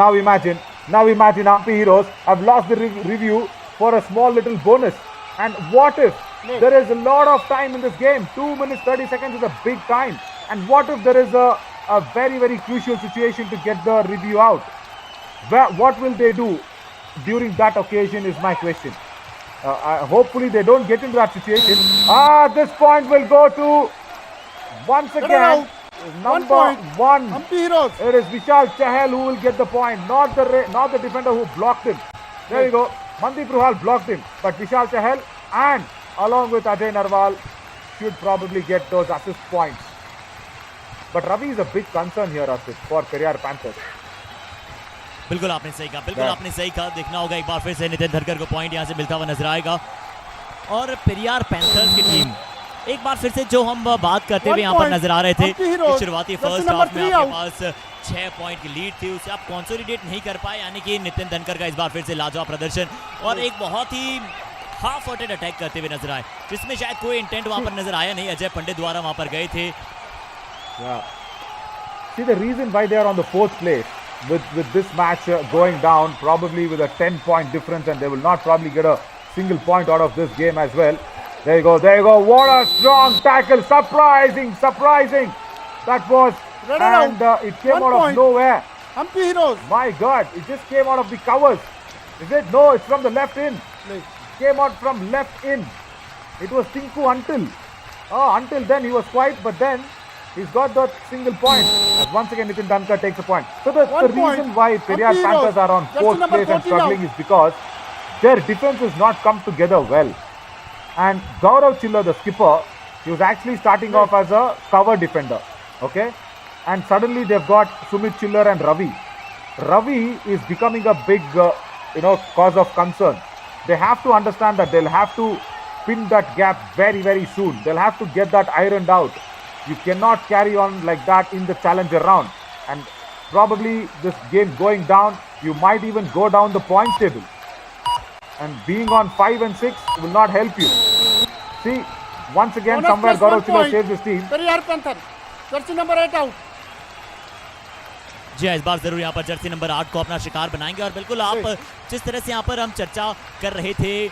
now imagine Hampi Heroes have lost the review for a small little bonus. And what if there is a lot of time in this game? 2 minutes 30 seconds is a big time. And what if there is a very crucial situation to get the review out? What will they do during that occasion is my question. Hopefully they don't get into that situation. This point will go to once again number 1. It is Vishal Chahal who will get the point, not the defender who blocked him. There you go. Mandeep Ruhal blocked him, but Vishal Chahal and along with Ajay Narwal should probably get those assist points. But Ravi is a big concern here, Asif, for Periyar Panthers. बिल्कुल आपने सही कहा। देखना होगा एक बार फिर से नितिन धनकर को पॉइंट यहाँ से मिलता हुआ नजर आएगा। और पेरियार पैंथर्स की टीम एक बार फिर से जो हम बात करते हुए यहाँ पर नजर आ रहे थे कि शुरुआती फर्स्ट हाफ में आपके पास 6 पॉइंट की लीड थी, उसे आप कंसोलिडेट नहीं कर पाए। यानी कि नितिन धनकर का इस बार फिर से लाजवाब प्रदर्शन और एक बहुत ही हाफ हार्टेड अटैक करते हुए नजर आए, जिसमें शायद कोई इंटेंट वहां पर नजर आया नहीं। अजय पंडित द्वारा वहां पर गए थे। See, the reason why they are on the 4th place with this match going down, probably with a 10-point difference, and they will not probably get a single point out of this game as well. There you go. What a strong tackle. Surprising. That was, and it came out of nowhere. Hampi Heroes. My God, it just came out of the covers. Is it? No, it's from the left in. Came out from left in. It was Tinku until then he was quiet, but then he's got that single point. And once again, Nitin Dhankar takes a point. So the reason why Periyar Panthers are on 4th place and struggling is because their defense has not come together well. And Gaurav Chiller, the skipper, he was actually starting off as a cover defender. Okay? And suddenly they've got Sumit Chiller and Ravi. Ravi is becoming a big cause of concern. They have to understand that they'll have to pin that gap very, very soon. They'll have to get that ironed out. You cannot carry on like that in the challenger round. And probably this game going down, you might even go down the points table. And being on 5 and 6 will not help you. See, once again, Bonus somewhere plus 1 Gaurav Chilla point. saves his team. Periyar Panther, jersey number 8 out. जी हाँ, इस बार जरूर यहाँ पर Jersey number 8 को अपना शिकार बनाएंगे। और बिल्कुल आप जिस तरह से यहाँ पर हम चर्चा कर रहे थे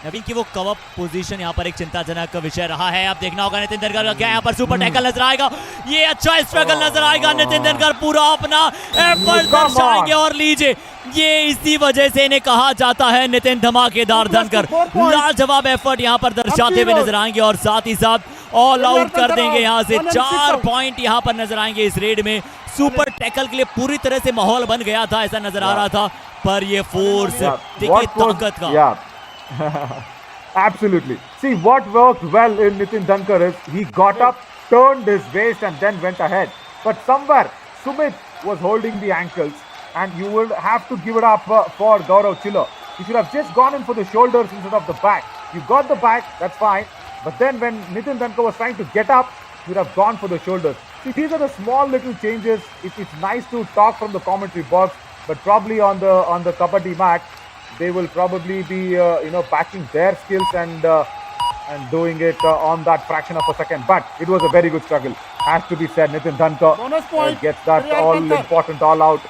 नवीन की, वो कवर पोजीशन यहाँ पर एक चिंताजनक विषय रहा है। अब देखना होगा नितिन धनकर का क्या यहाँ पर सुपर टैकल नजर आएगा। ये अच्छा स्ट्रगल नजर आएगा। नितिन धनकर पूरा अपना एफर्ट दर्शाएंगे और लीजिए, ये इसी वजह से इन्हें कहा जाता है नितिन धमाकेदार धनकर। लाजवाब एफर्ट यहाँ पर दर्शाते हुए नजर आएंगे और साथ ही साथ ऑल आउट कर देंगे। यहाँ से 4 पॉइंट यहाँ पर नजर आएंगे इस रेड में। सुपर टैकल के लिए पूरी तरह से माहौल बन गया था, ऐसा नजर आ रहा था, पर ये फोर्स देखिए ताकत का। Absolutely. See, what worked well in Nitin Dhankar is he got up, turned his waist and then went ahead. But somewhere Sumit was holding the ankles and you will have to give it up for Gaurav Chilla. He should have just gone in for the shoulders instead of the back. You got the back, that's fine. But then when Nitin Dhankar was trying to get up, you would have gone for the shoulders. See, these are the small little changes. It's nice to talk from the commentary box, but probably on the Kabaddi mat, they will probably be backing their skills and doing it on that fraction of a second. But it was a very good struggle, has to be said. Nitin Dhankar gets that all-important all-out.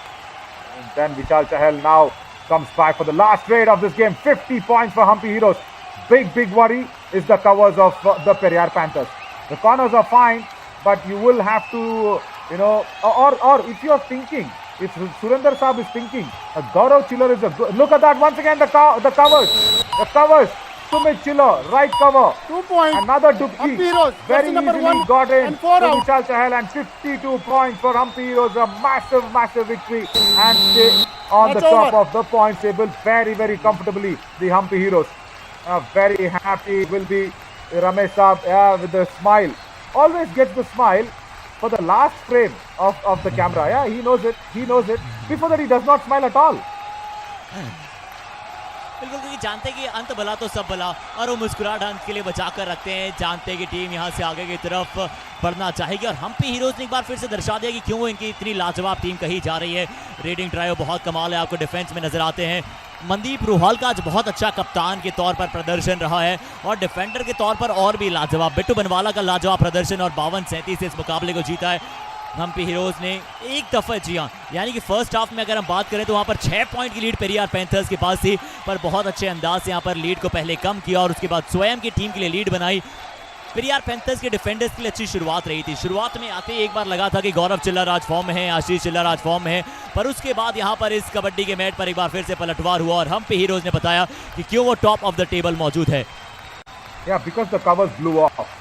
And then Vishal Chahal now comes back for the last raid of this game. 50 points for Hampi Heroes. Big worry is the covers of the Periyar Panthers. The corners are fine, but you will have to, or if you are thinking, if Surinder Saab is thinking, Gaurav Chiller is a good, look at that once again, the covers, Sumit Chiller, right cover, 2 points, another Dubki, very easily got in, and 4 out. Vishal Chahal, and 52 points for Hampi Heroes, a massive victory, and stay on the top of the points table very comfortably, the Hampi Heroes. Very happy will be Ramesh Saab with the smile, always gets the smile for the last frame of the camera. Yeah, he knows it. Before that, he does not smile at all. बिल्कुल, क्योंकि जानते हैं कि अंत भला तो सब भला, और वो मुस्कुराहट अंत के लिए बचा कर रखते हैं। जानते हैं कि टीम यहाँ से आगे की तरफ बढ़ना चाहेगी और हम्पी हीरोज ने एक बार फिर से दर्शा दिया कि क्यों इनकी इतनी लाजवाब टीम कही जा रही है। रेडिंग ड्राइव बहुत कमाल है, आपको डिफेंस में नजर आते हैं। मनदीप रूहाल का आज बहुत अच्छा कप्तान के तौर पर प्रदर्शन रहा है और डिफेंडर के तौर पर और भी लाजवाब बिट्टू बनवाला का लाजवाब प्रदर्शन और 52-37 से इस मुकाबले को जीता है हम्पी हीरोज ने एक दफा। जी हाँ, यानी कि फर्स्ट हाफ में अगर हम बात करें तो वहाँ पर 6 पॉइंट की लीड पेरियार पैंथर्स के पास थी, पर बहुत अच्छे अंदाज से यहाँ पर लीड को पहले कम किया और उसके बाद स्वयं की टीम के लिए लीड बनाई। पेरियार पैंथर्स के डिफेंडर्स के लिए अच्छी शुरुआत रही थी। शुरुआत में आते ही एक बार लगा था कि गौरव चिल्ला राज फॉर्म में है, आशीष चिल्ला राज फॉर्म में है, पर उसके बाद यहाँ पर इस कबड्डी के मैट पर एक बार फिर से पलटवार हुआ और हम्पी हीरोज ने बताया कि क्यों वो टॉप ऑफ द टेबल मौजूद है। Yeah, because the covers blew off.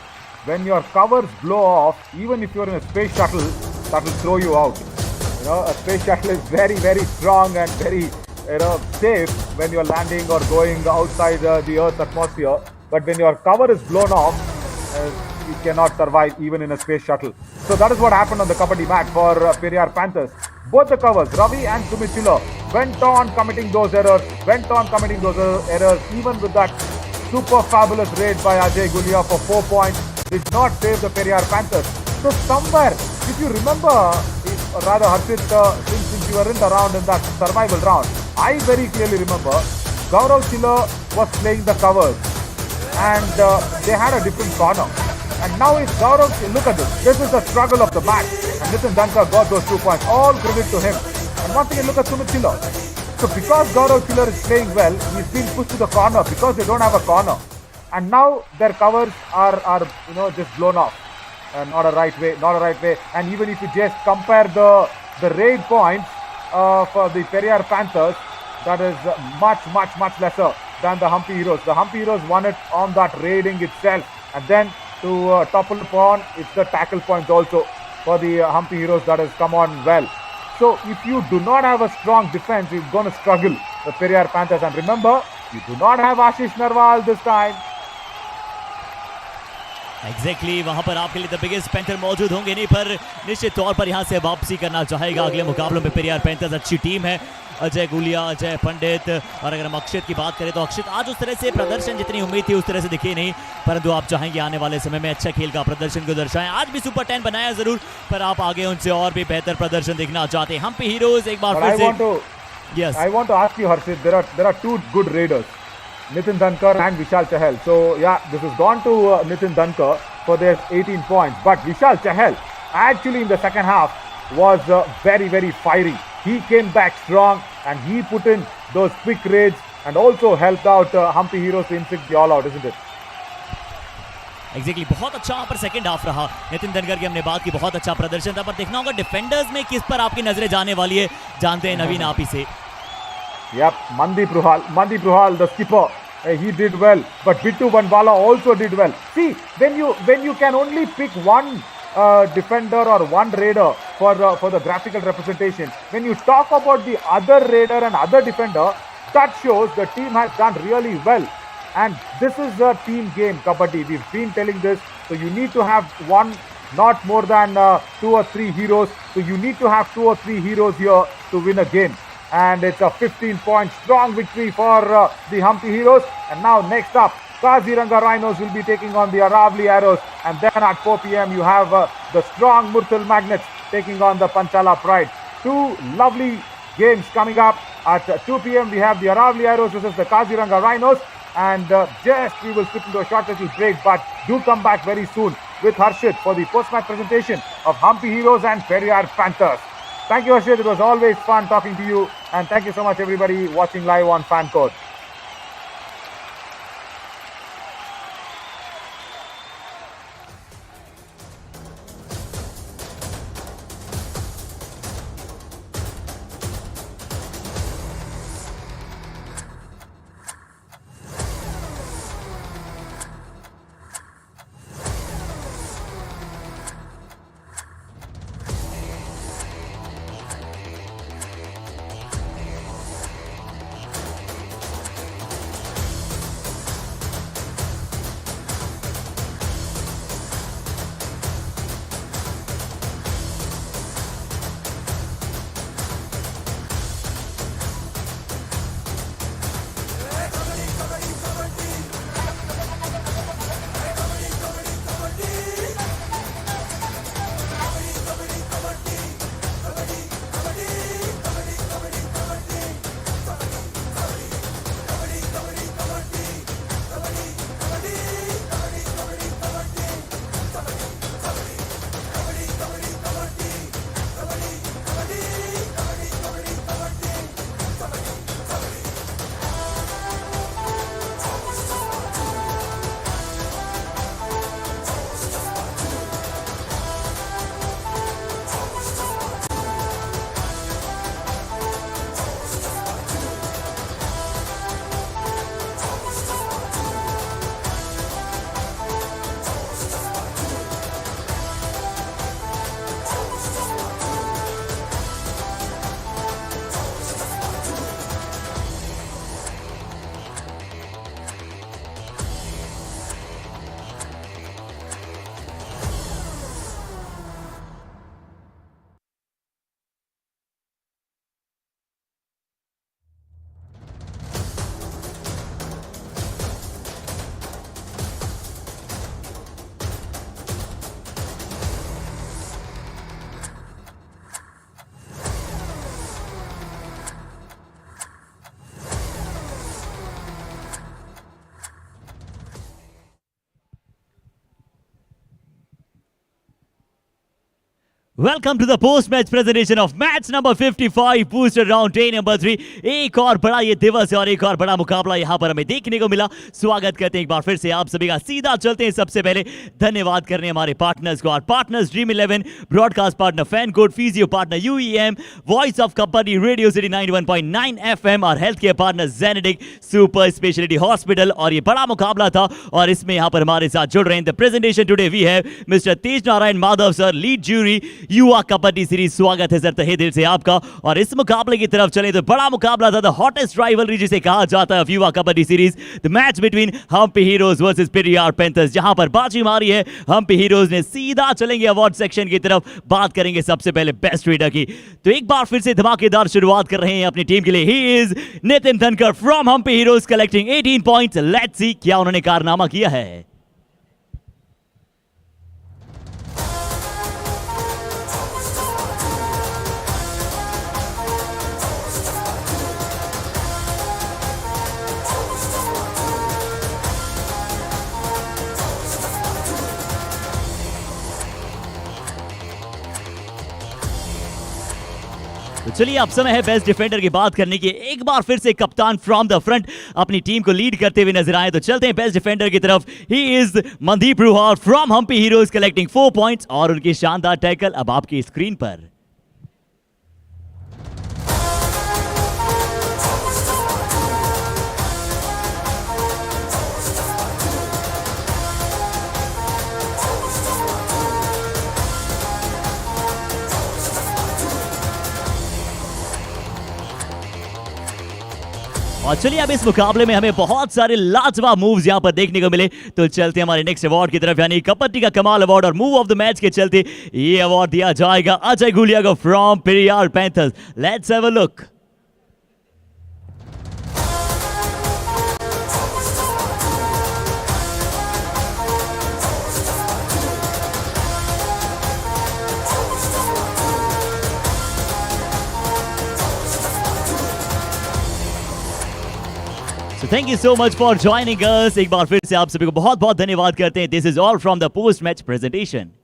When your covers blow off, even if you're in a space shuttle, that will throw you out. A space shuttle is very strong and very safe when you're landing or going outside the Earth's atmosphere. But when your cover is blown off, you cannot survive even in a space shuttle. So that is what happened on the Kabaddi mat for Periyar Panthers. Both the covers, Ravi and Sumit Chilla, went on committing those errors, even with that super fabulous raid by Ajay Gulia for 4 points, did not save the Periyar Panthers. So somewhere, if you remember, rather Harshit, since you weren't around in that survival round, I very clearly remember Gaurav Chilla was playing the covers and they had a different corner. And now it's Gaurav, look at this. This is the struggle of the match. And Nitin Dhankar got those 2 points. All credit to him. And once again, look at Sumit Chilla. So because Gaurav Chilla is playing well, he's been pushed to the corner because they don't have a corner. And now their covers are just blown off. Not a right way. And even if you just compare the raid points for the Periyar Panthers, that is much lesser than the Hampi Heroes. The Hampi Heroes won it on that raiding itself. And then to topple upon, it's the tackle points also for the Hampi Heroes that has come on well. So if you do not have a strong defense, you're going to struggle, the Periyar Panthers. And remember, you do not have Ashish Narwal this time. Exactly वहां पर आपके लिए the biggest panther मौजूद होंगे नहीं, पर निश्चित तौर पर यहां से वापसी करना चाहेगा अगले मुकाबलों में। पेरियार पैंथर्स अच्छी टीम है अजय गुलिया, अजय पंडित, और अगर हम अक्षित की बात करें तो अक्षित आज उस तरह से प्रदर्शन जितनी उम्मीद थी उस तरह से दिखे नहीं, परंतु आप चाहेंगे आने वाले समय में अच्छा खेल का प्रदर्शन को दर्शाएं। आज भी सुपर 10 बनाया जरूर, पर आप आगे उनसे और भी बेहतर प्रदर्शन देखना चाहते हैं। हम्पी हीरोज एक बार फिर से Yes. I want to ask you, Harshit, there are two good raiders, Nitin Dhankar and Vishal Chahal. So yeah, this has gone to Nitin Dhankar for their 18 points. But Vishal Chahal actually in the second half was very fiery. He came back strong and he put in those quick raids and also helped out Hampi Heroes to inflict the all out, isn't it? Exactly बहुत अच्छा वहां पर second half रहा। नितिन धनकर की हमने बात की, बहुत अच्छा प्रदर्शन था, पर देखना होगा डिफेंडर्स में किस पर आपकी नजरें जाने वाली है। जानते हैं नवीन आप ही से। Yep, Mandeep Ruhal, the skipper, he did well, but Bittu Banwala also did well. See, when you can only pick one defender or one raider for the graphical representation, when you talk about the other raider and other defender, that shows the team has done really well. And this is a team game, Kabaddi. We've been telling this. So you need to have one, not more than 2 or 3 heroes. So you need to have 2 or 3 heroes here to win a game. And it's a 15-point strong victory for the Hampi Heroes. And now next up, Kaziranga Rhinos will be taking on the Aravali Arrows. And then at 4 p.m. you have the strong Murthal Magnets taking on the Panchala Pride. 2 lovely games coming up. At 2 p.m. we have the Aravali Arrows versus the Kaziranga Rhinos. And just we will slip into a short little break, but do come back very soon with Harshit for the post-match presentation of Hampi Heroes and Periyar Panthers. Thank you, Harshit. It was always fun talking to you, and thank you so much everybody watching live on Fan Code. Welcome to the post match presentation of match number 55 booster round day number 3। एक और बड़ा ये दिवस है और एक और बड़ा मुकाबला यहाँ पर हमें देखने को मिला। स्वागत करते हैं एक बार फिर से आप सभी का। सीधा चलते हैं सबसे पहले धन्यवाद करने हमारे पार्टनर्स को। और partners dream 11, broadcast partner fan code, physio partner UEM, voice of kabaddi radio city 91.9 FM और health care partner Genedic super speciality hospital. और ये बड़ा मुकाबला था और इसमें यहाँ पर हमारे साथ जुड़ रहे हैं। The presentation today we have mister Tej Narayan Madhav sir, lead jury, Yuva Kabaddi series. स्वागत है सर तहे दिल से आपका। और इस मुकाबले की तरफ चले तो बड़ा मुकाबला था, द हॉटेस्ट राइवलरी जिसे कहा जाता है Yuva Kabaddi series, the match between Hampi Heroes versus Periyar Panthers, जहां पर बाजी मारी है हम्पी हीरोज ने। सीधा चलेंगे अवार्ड सेक्शन की तरफ, बात करेंगे सबसे पहले बेस्ट रीडर की। तो एक बार फिर से धमाकेदार शुरुआत कर रहे हैं अपनी टीम के लिए। ही is Nitin Dhankar from Hampi heroes collecting 18 points. Let's see क्या उन्होंने कारनामा किया है। तो चलिए अब समय है बेस्ट डिफेंडर की बात करने की। एक बार फिर से कप्तान फ्रॉम द फ्रंट अपनी टीम को लीड करते हुए नजर आए। तो चलते हैं बेस्ट डिफेंडर की तरफ। He is Mandeep Ruhar from Hampi heroes collecting 4 points और उनकी शानदार टैकल अब आपकी स्क्रीन पर। और चलिए अब इस मुकाबले में हमें बहुत सारे लाजवाब मूव्स यहां पर देखने को मिले। तो चलते हमारे नेक्स्ट अवार्ड की तरफ, यानी कबड्डी का कमाल अवार्ड। और मूव ऑफ द मैच के चलते ये अवार्ड दिया जाएगा अजय गुलिया को from Periyar panthers. Let's have a look. So thank you so much for joining us. एक बार फिर से आप सभी को बहुत बहुत धन्यवाद करते हैं। This is all from the post match presentation.